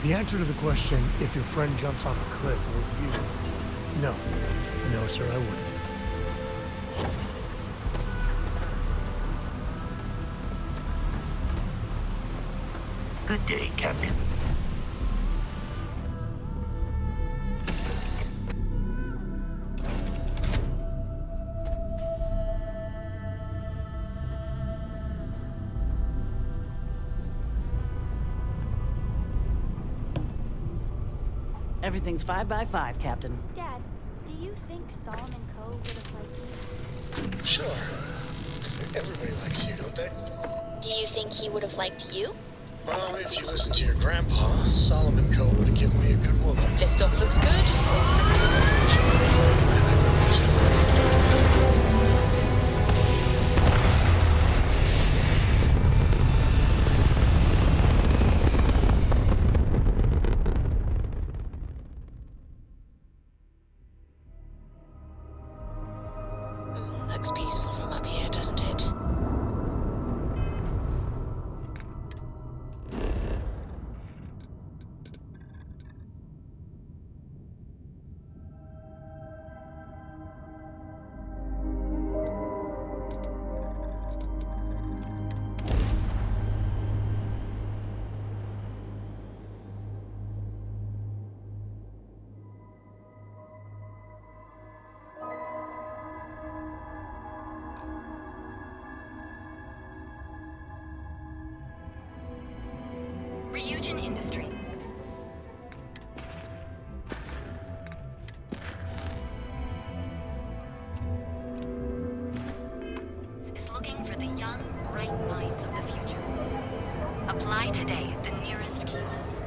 The answer to the question, if your friend jumps off a cliff, would you? No. No, sir, I wouldn't.
Good day, Captain.
Everything's 5 by 5, Captain.
Dad, do you think Solomon Co. would have liked me?
Sure. Everybody likes you, don't they?
Do you think he would have liked you?
Well, if you listen to your grandpa, Solomon Co. would have given me a good whooping.
Lift up looks good. Your sister's looks peaceful from up here, doesn't it? Ryujin Industry. Is looking for the young, bright minds of the future. Apply today at the nearest kiosk.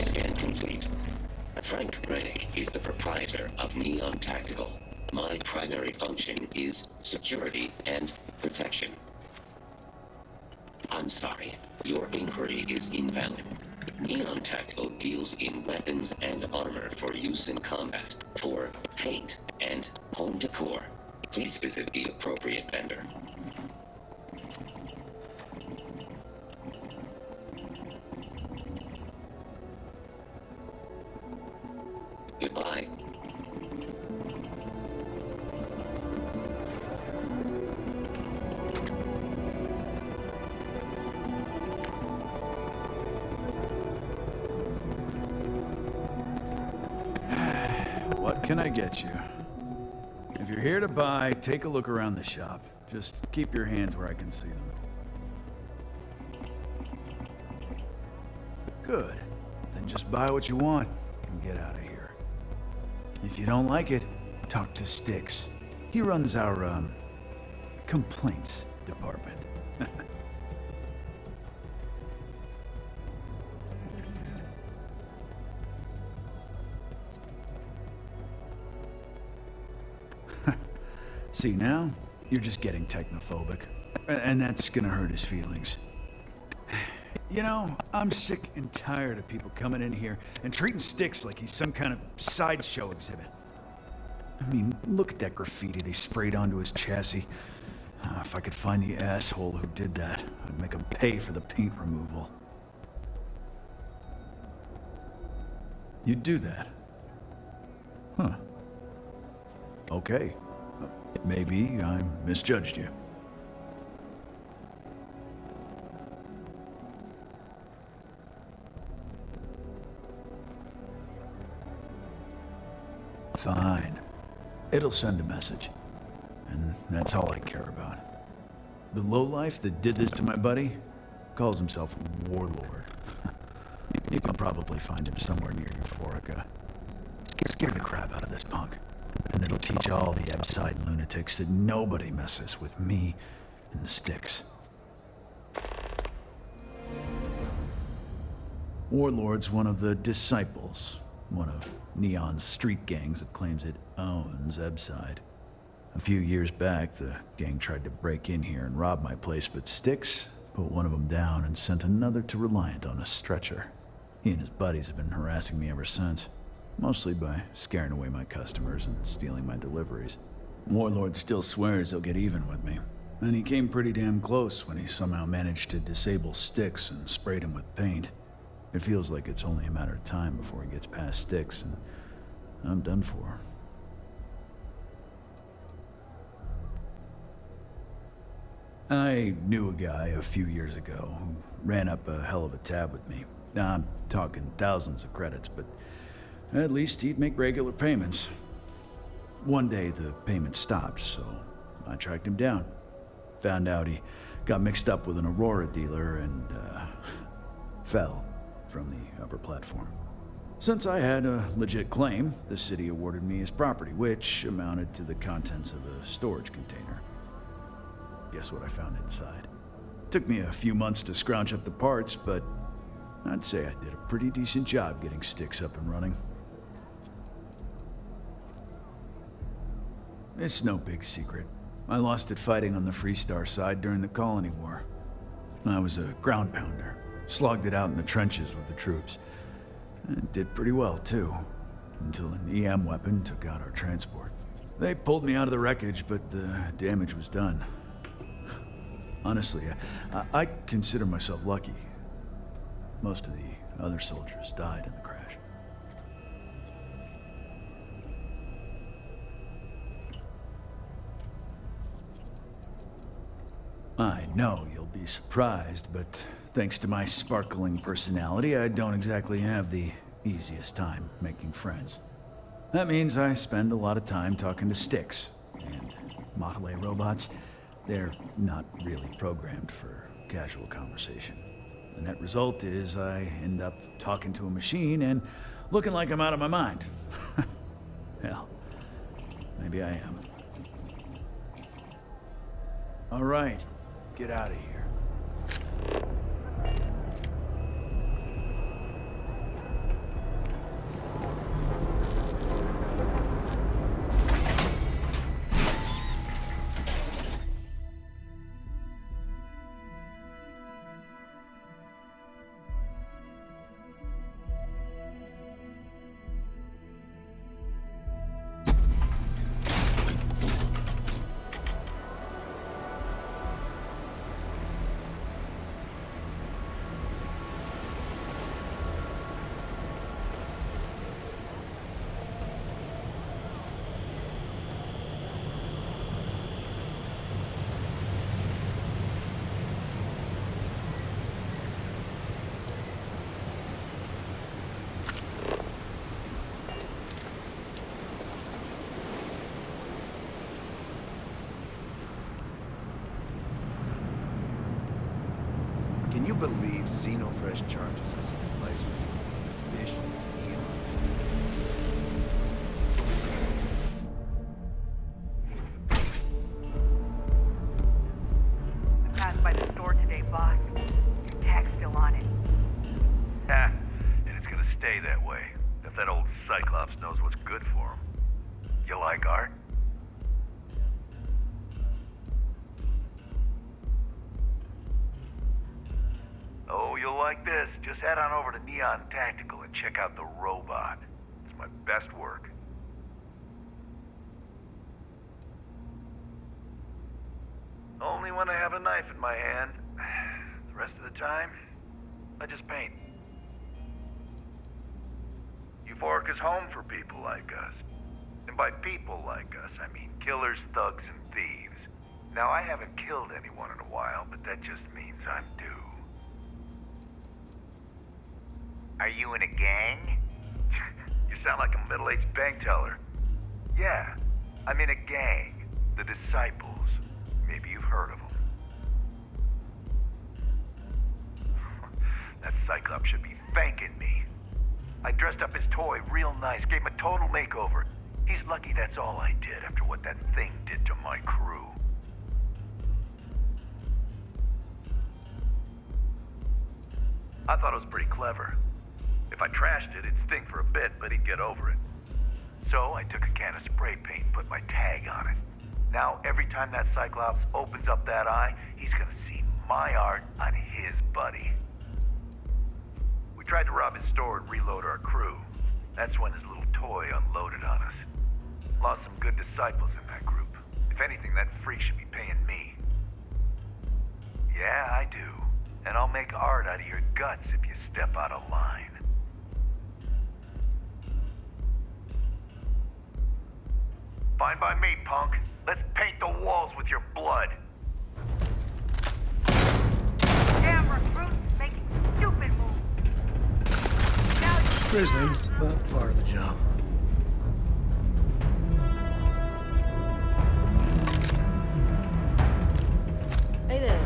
scan complete. Frank Rennick is the proprietor of Neon Tactical. My primary function is security and protection. I'm sorry, your inquiry is invalid. Neon Tactical deals in weapons and armor for use in combat, for paint and home decor. Please visit the appropriate vendor. Goodbye.
What can I get you? If you're here to buy, take a look around the shop. Just keep your hands where I can see them. Good. Then just buy what you want and get out of here. If you don't like it, talk to Styx. He runs our, complaints department. See, now, you're just getting technophobic. And that's gonna hurt his feelings. You know, I'm sick and tired of people coming in here and treating Styx like he's some kind of sideshow exhibit. I mean, look at that graffiti they sprayed onto his chassis. If I could find the asshole who did that, I'd make him pay for the paint removal. You'd do that? Huh. Okay. Maybe I misjudged you. Fine. It'll send a message. And that's all I care about. The lowlife that did this to my buddy calls himself Warlord. You can probably find him somewhere near Euphorica. Scare the crap out of this punk. And it'll teach all the Ebside lunatics that nobody messes with me and the Styx. Warlord's one of the Disciples, one of Neon's street gangs that claims it owns Ebside. A few years back, the gang tried to break in here and rob my place, but Styx put one of them down and sent another to Reliant on a stretcher. He and his buddies have been harassing me ever since. Mostly by scaring away my customers and stealing my deliveries. Warlord still swears he'll get even with me. And he came pretty damn close when he somehow managed to disable Styx and sprayed him with paint. It feels like it's only a matter of time before he gets past Styx, and I'm done for. I knew a guy a few years ago who ran up a hell of a tab with me. I'm talking thousands of credits, but at least he'd make regular payments. One day the payments stopped, so I tracked him down. Found out he got mixed up with an Aurora dealer and fell from the upper platform. Since I had a legit claim, the city awarded me his property, which amounted to the contents of a storage container. Guess what I found inside? Took me a few months to scrounge up the parts, but I'd say I did a pretty decent job getting Styx up and running. It's no big secret. I lost it fighting on the Freestar side during the Colony War. I was a ground pounder, slogged it out in the trenches with the troops. And did pretty well, too, until an EM weapon took out our transport. They pulled me out of the wreckage, but the damage was done. Honestly, I consider myself lucky. Most of the other soldiers died in the crash. I know you'll be surprised, but thanks to my sparkling personality, I don't exactly have the easiest time making friends. That means I spend a lot of time talking to Styx, and Model A robots, they're not really programmed for casual conversation. The net result is I end up talking to a machine and looking like I'm out of my mind. Hell, maybe I am. All right. Get out of here.
Can you believe Xenofresh charges us a licensing fish?
I passed by the store today, boss. Your tag's still on it.
Ha! And it's gonna stay that way. If that old Cyclops knows what's good for him. You like art? Oh, you'll like this. Just head on over to Neon Tactical and check out the robot. It's my best work. Only when I have a knife in my hand. The rest of the time, I just paint. Euphoric is home for people like us. And by people like us, I mean killers, thugs, and thieves. Now, I haven't killed anyone in a while, but that just means I'm due. Are you in a gang? You sound like a middle-aged bank teller. Yeah, I'm in a gang. The Disciples. Maybe you've heard of them. That Cyclops should be thanking me. I dressed up his toy real nice, gave him a total makeover. He's lucky that's all I did after what that thing did to my crew. I thought it was pretty clever. If I trashed it, it'd sting for a bit, but he'd get over it. So I took a can of spray paint and put my tag on it. Now, every time that Cyclops opens up that eye, he's gonna see my art on his buddy. We tried to rob his store and reload our crew. That's when his little toy unloaded on us. Lost some good disciples in that group. If anything, that freak should be paying me. Yeah, I do. And I'll make art out of your guts if you step out of line. Fine by me, punk. Let's paint the walls with your blood.
Damn recruits making stupid moves. Now you
Grisly, but part of the job.
Hey there.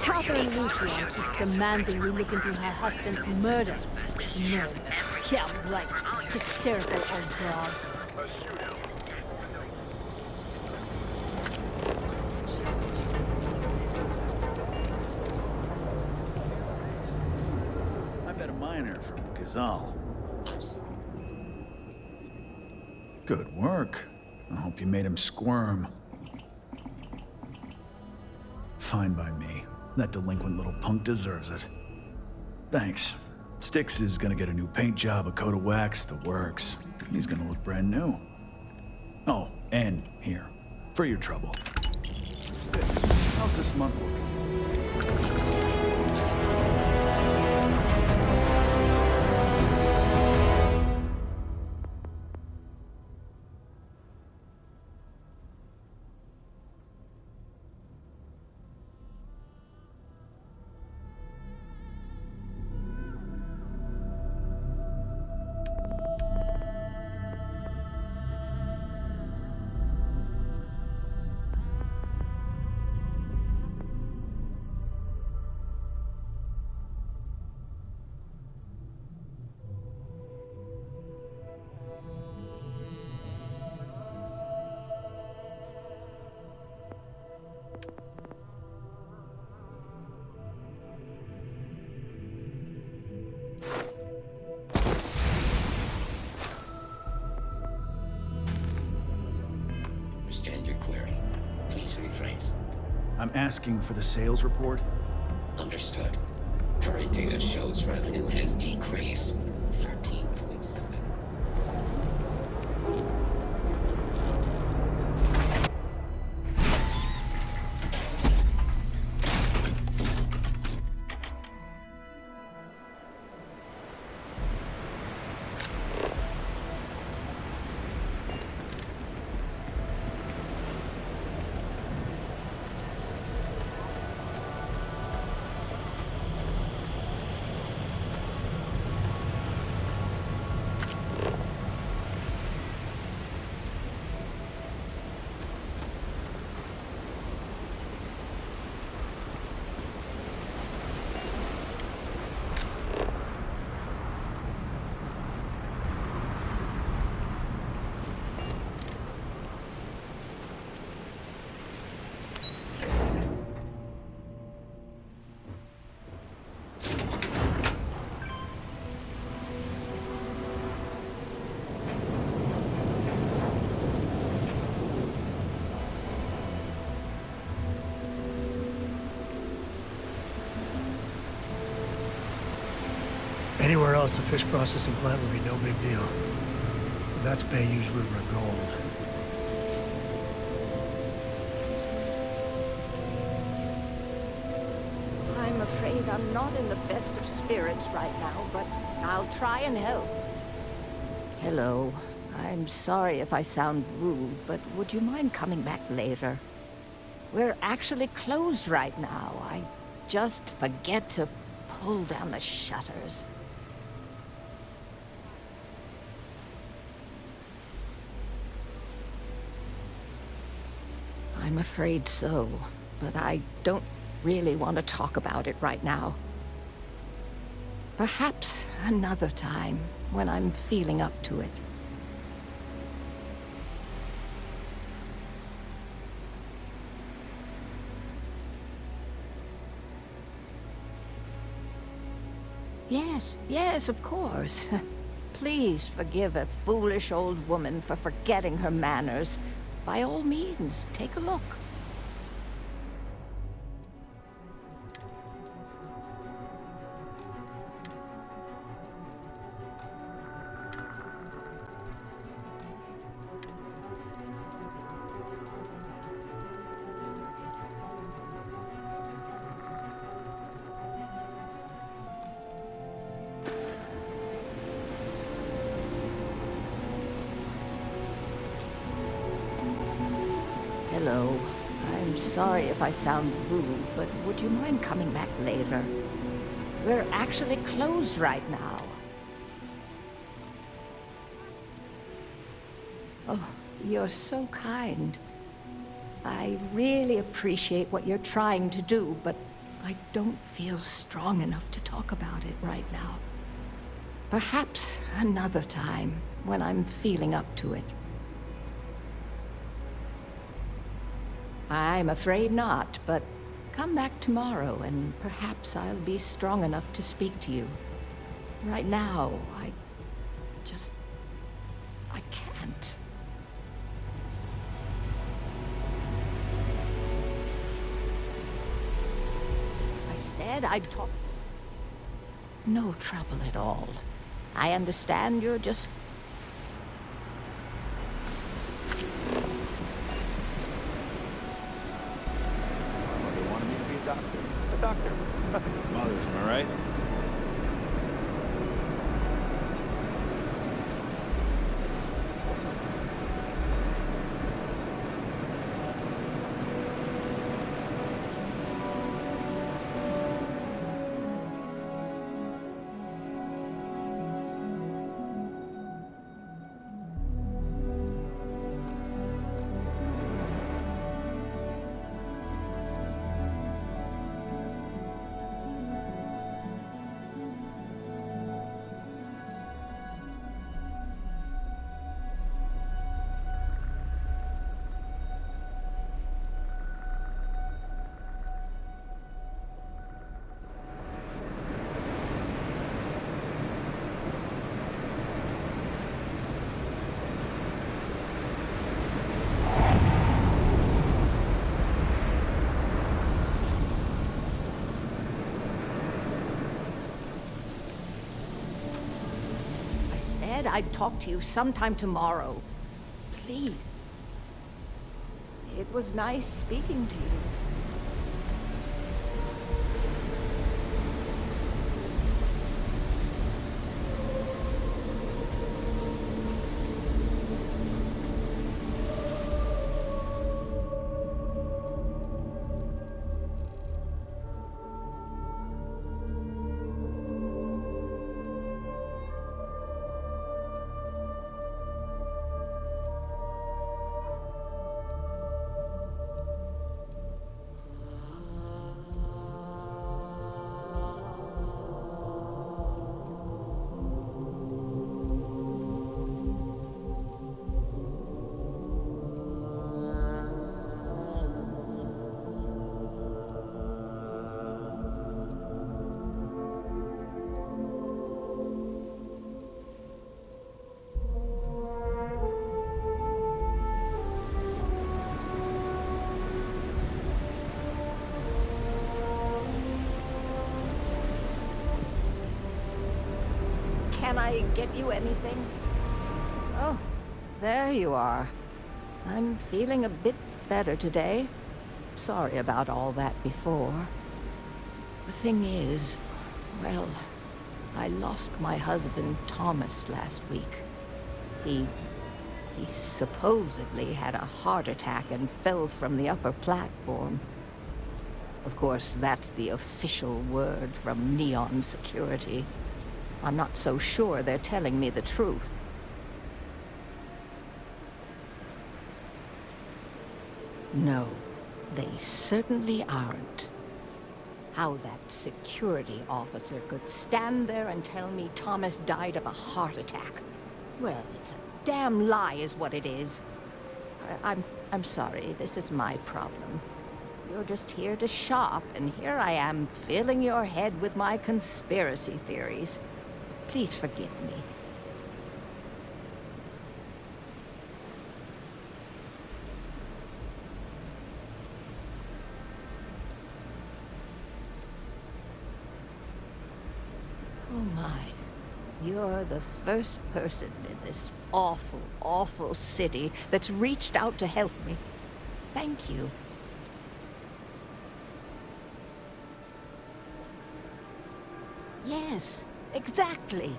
Catherine Lucian keeps demanding we look into her husband's murder. Murder. Yeah, right. Hysterical old broad.
I bet a miner from Gazal. Good work. I hope you made him squirm. Fine by me. That delinquent little punk deserves it. Thanks. Styx is gonna get a new paint job, a coat of wax, the works. He's gonna look brand new. Oh, and here, for your trouble. How's this month looking?
Understand your query. Please rephrase.
I'm asking for the sales report.
Understood. Current data shows revenue has decreased 13.7.
Anywhere else, the fish processing plant would be no big deal. But that's Bayou's River of Gold.
I'm afraid I'm not in the best of spirits right now, but I'll try and help. Hello. I'm sorry if I sound rude, but would you mind coming back later? We're actually closed right now. I just forget to pull down the shutters. I'm afraid so, but I don't really want to talk about it right now. Perhaps another time, when I'm feeling up to it. Yes, of course. Please forgive a foolish old woman for forgetting her manners. By all means, take a look. Hello. I'm sorry if I sound rude, but would you mind coming back later? We're actually closed right now. Oh, you're so kind. I really appreciate what you're trying to do, but I don't feel strong enough to talk about it right now. Perhaps another time, when I'm feeling up to it. I'm afraid not, but come back tomorrow and perhaps I'll be strong enough to speak to you. Right now, I can't. I said I'd talk. No trouble at all. I understand you're just...
A doctor. Nothing bothers him, all right?
I'd talk to you sometime tomorrow. Please. It was nice speaking to you. Can I get you anything? Oh, there you are. I'm feeling a bit better today. Sorry about all that before. The thing is, well, I lost my husband Thomas last week. He supposedly had a heart attack and fell from the upper platform. Of course, that's the official word from Neon Security. I'm not so sure they're telling me the truth. No, they certainly aren't. How that security officer could stand there and tell me Thomas died of a heart attack. Well, it's a damn lie is what it is. I'm sorry, this is my problem. You're just here to shop, and here I am filling your head with my conspiracy theories. Please forgive me. Oh my. You're the first person in this awful, awful city that's reached out to help me. Thank you. Yes, exactly.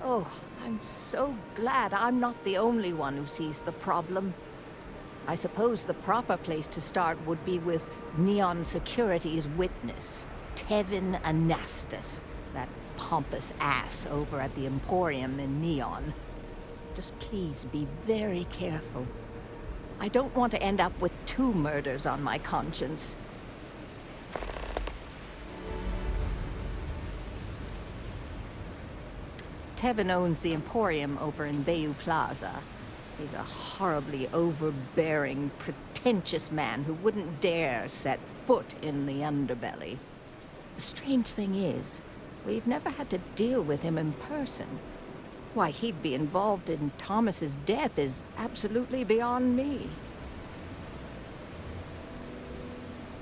Oh, I'm so glad I'm not the only one who sees the problem. I suppose the proper place to start would be with Neon Security's witness, Tevin Anastas, that pompous ass over at the Emporium in Neon. Just please be very careful. I don't want to end up with 2 murders on my conscience. Tevin owns the Emporium over in Bayou Plaza. He's a horribly overbearing, pretentious man who wouldn't dare set foot in the underbelly. The strange thing is, we've never had to deal with him in person. Why he'd be involved in Thomas's death is absolutely beyond me.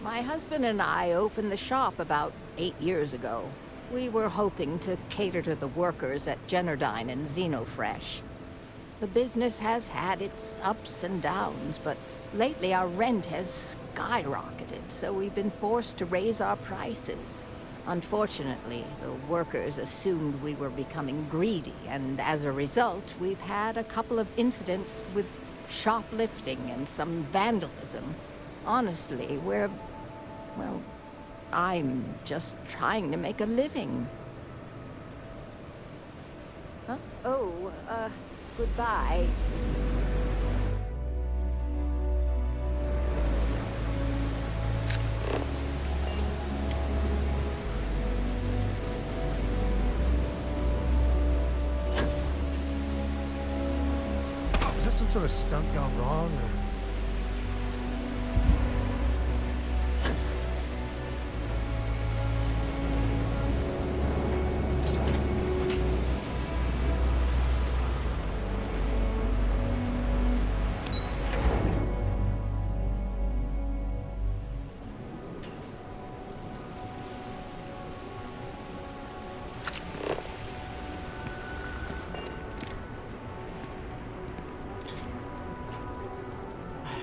My husband and I opened the shop about 8 years ago. We were hoping to cater to the workers at Generdyne and Xenofresh. The business has had its ups and downs, but lately our rent has skyrocketed, so we've been forced to raise our prices. Unfortunately, the workers assumed we were becoming greedy, and as a result, we've had a couple of incidents with shoplifting and some vandalism. Honestly, well, I'm just trying to make a living. Huh? Oh, goodbye.
Is that some sort of stunt gone wrong, or...?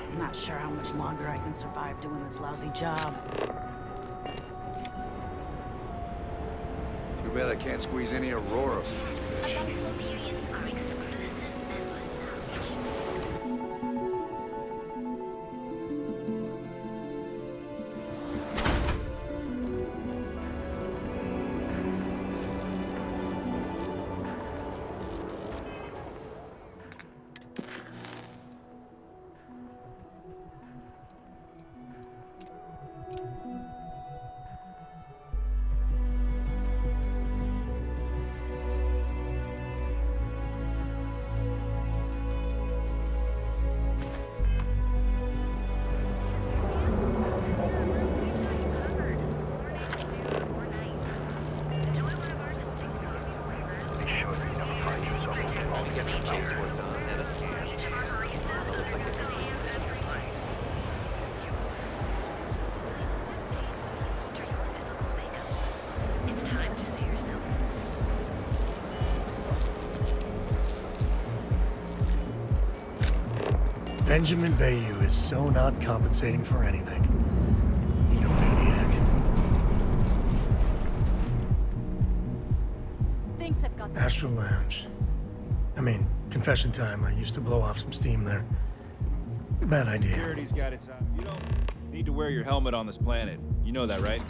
I'm not sure how much longer I can survive doing this lousy job.
Too bad I can't squeeze any Aurora from these fish.
Benjamin Bayou is so not compensating for anything. Egomaniac.
Things have got...
Astral Lounge. I mean, confession time. I used to blow off some steam there. Bad idea.
Security's got its... You don't need to wear your helmet on this planet. You know that, right?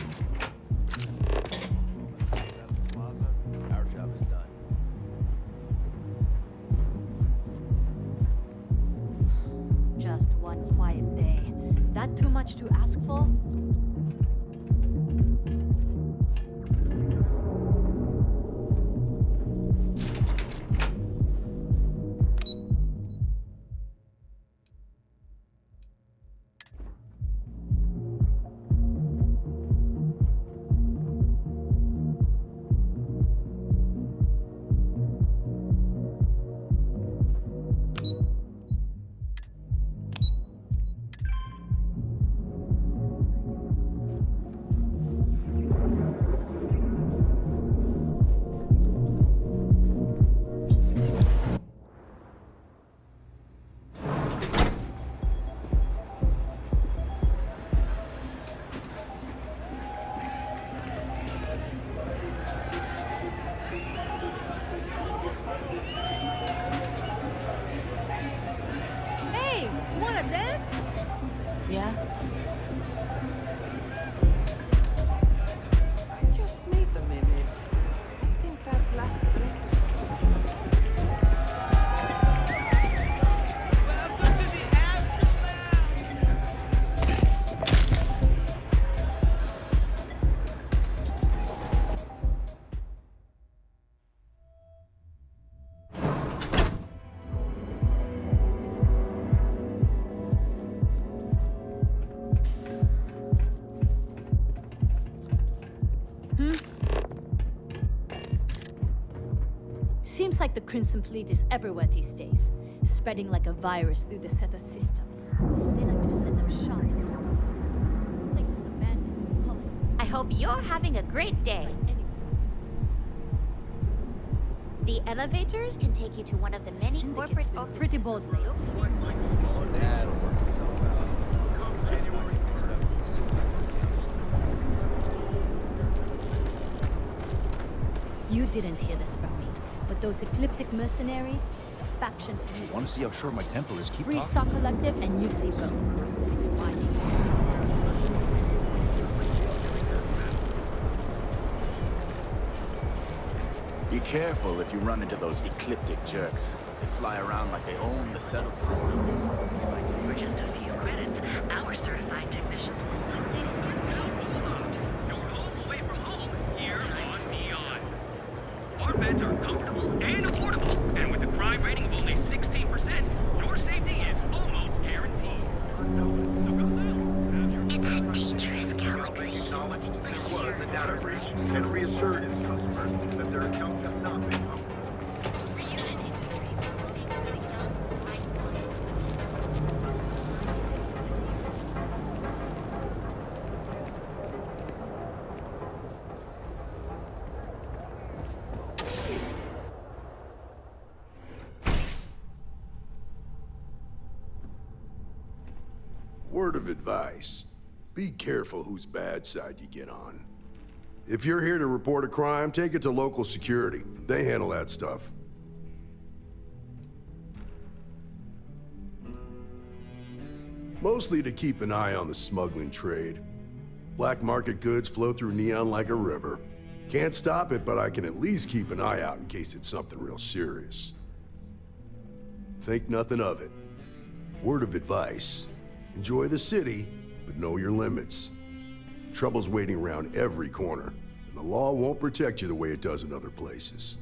Our job is done.
Just one quiet day. That too much to ask for?
Yeah?
I just need a minute. I think that last drink was... Welcome to the Astral
Seems like the Crimson Fleet is everywhere these days, spreading like a virus through the Setter systems. They like to set up shop in places abandoned.
I hope you're having a great day. The elevators can take you to one of the many corporate offices.
Pretty bold lately.
That'll work itself out.
You didn't hear this from me, but those ecliptic mercenaries, factions use...
Want to see how short my temper is? Keep
Free
talking.
Stock Collective and you see both. It's wide.
Be careful if you run into those ecliptic jerks. They fly around like they own the settled systems.
For just a few credits, our certified technicians will update
Your home away from home, here on Neon. Our beds are comfortable and affordable, and with a crime rating of only 16%, your safety is almost guaranteed.
It's dangerous, Galaxy.
Acknowledged there was a data breach and reassured his customers that their accounts have not been covered.
Reunion Industries is looking for the young, bright minds.
Word of advice. Be careful whose bad side you get on. If you're here to report a crime, take it to local security. They handle that stuff. Mostly to keep an eye on the smuggling trade. Black market goods flow through Neon like a river. Can't stop it, but I can at least keep an eye out in case it's something real serious. Think nothing of it. Word of advice. Enjoy the city, but know your limits. Trouble's waiting around every corner, and the law won't protect you the way it does in other places.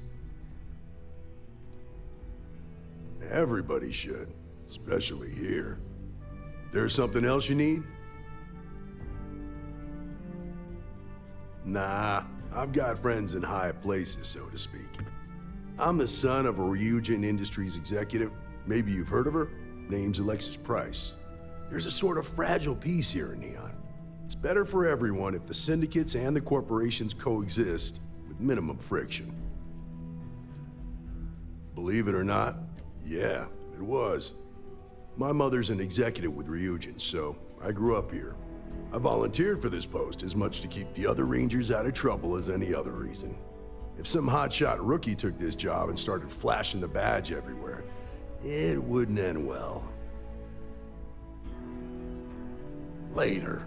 Everybody should, especially here. There's something else you need? Nah, I've got friends in high places, so to speak. I'm the son of a Ryujin Industries executive. Maybe you've heard of her? Name's Alexis Price. There's a sort of fragile peace here in Neon. It's better for everyone if the syndicates and the corporations coexist with minimum friction. Believe it or not, yeah, it was. My mother's an executive with Ryujin, so I grew up here. I volunteered for this post as much to keep the other Rangers out of trouble as any other reason. If some hotshot rookie took this job and started flashing the badge everywhere, it wouldn't end well. Later.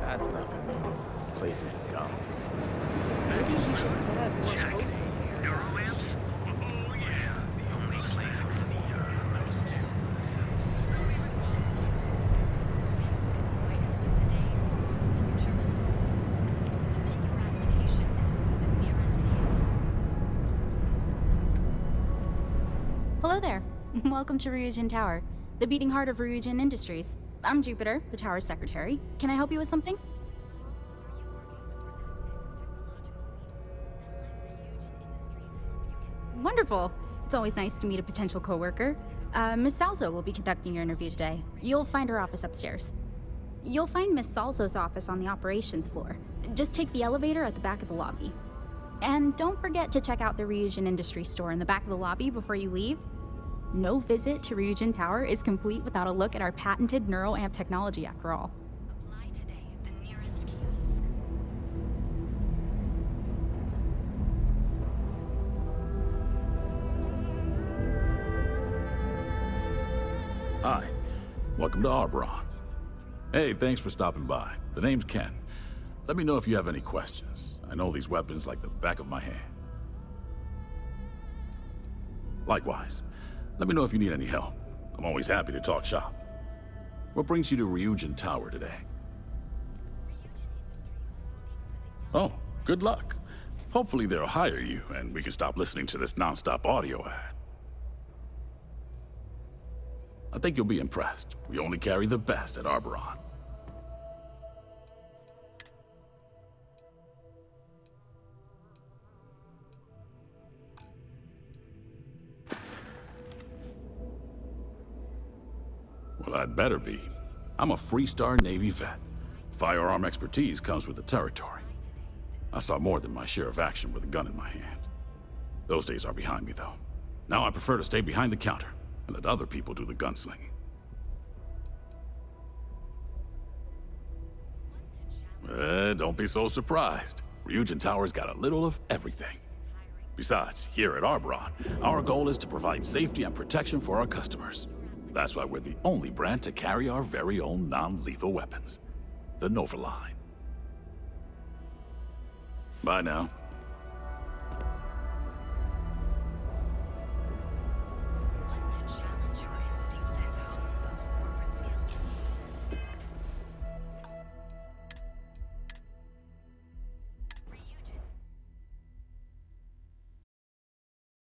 That's nothing new. Place is dumb.
Maybe you should set up more posts in there.
Neuroamps? Oh yeah, the only place near those two.
Hello there. Welcome to Ryujin Tower, the beating heart of Ryujin Industries. I'm Jupiter, the tower's secretary. Can I help you with something? Wonderful. It's always nice to meet a potential coworker. Miss Salzo will be conducting your interview today. You'll find her office upstairs. You'll find Miss Salzo's office on the operations floor. Just take the elevator at the back of the lobby. And don't forget to check out the Ryujin Industries store in the back of the lobby before you leave. No visit to Ryujin Tower is complete without a look at our patented neuroamp technology, after all.
Apply today at the nearest kiosk.
Hi, welcome to Arboron. Hey, thanks for stopping by. The name's Ken. Let me know if you have any questions. I know these weapons like the back of my hand. Likewise, let me know if you need any help. I'm always happy to talk shop. What brings you to Ryujin Tower today? Oh, good luck. Hopefully they'll hire you and we can stop listening to this non-stop audio ad. I think you'll be impressed. We only carry the best at Arboron. Well, I'd better be. I'm a Freestar Navy vet. Firearm expertise comes with the territory. I saw more than my share of action with a gun in my hand. Those days are behind me, though. Now I prefer to stay behind the counter and let other people do the gunslinging. Don't be so surprised. Ryujin Tower's got a little of everything. Besides, here at Arboron, our goal is to provide safety and protection for our customers. That's why we're the only brand to carry our very own non-lethal weapons, the Nova line. Bye now.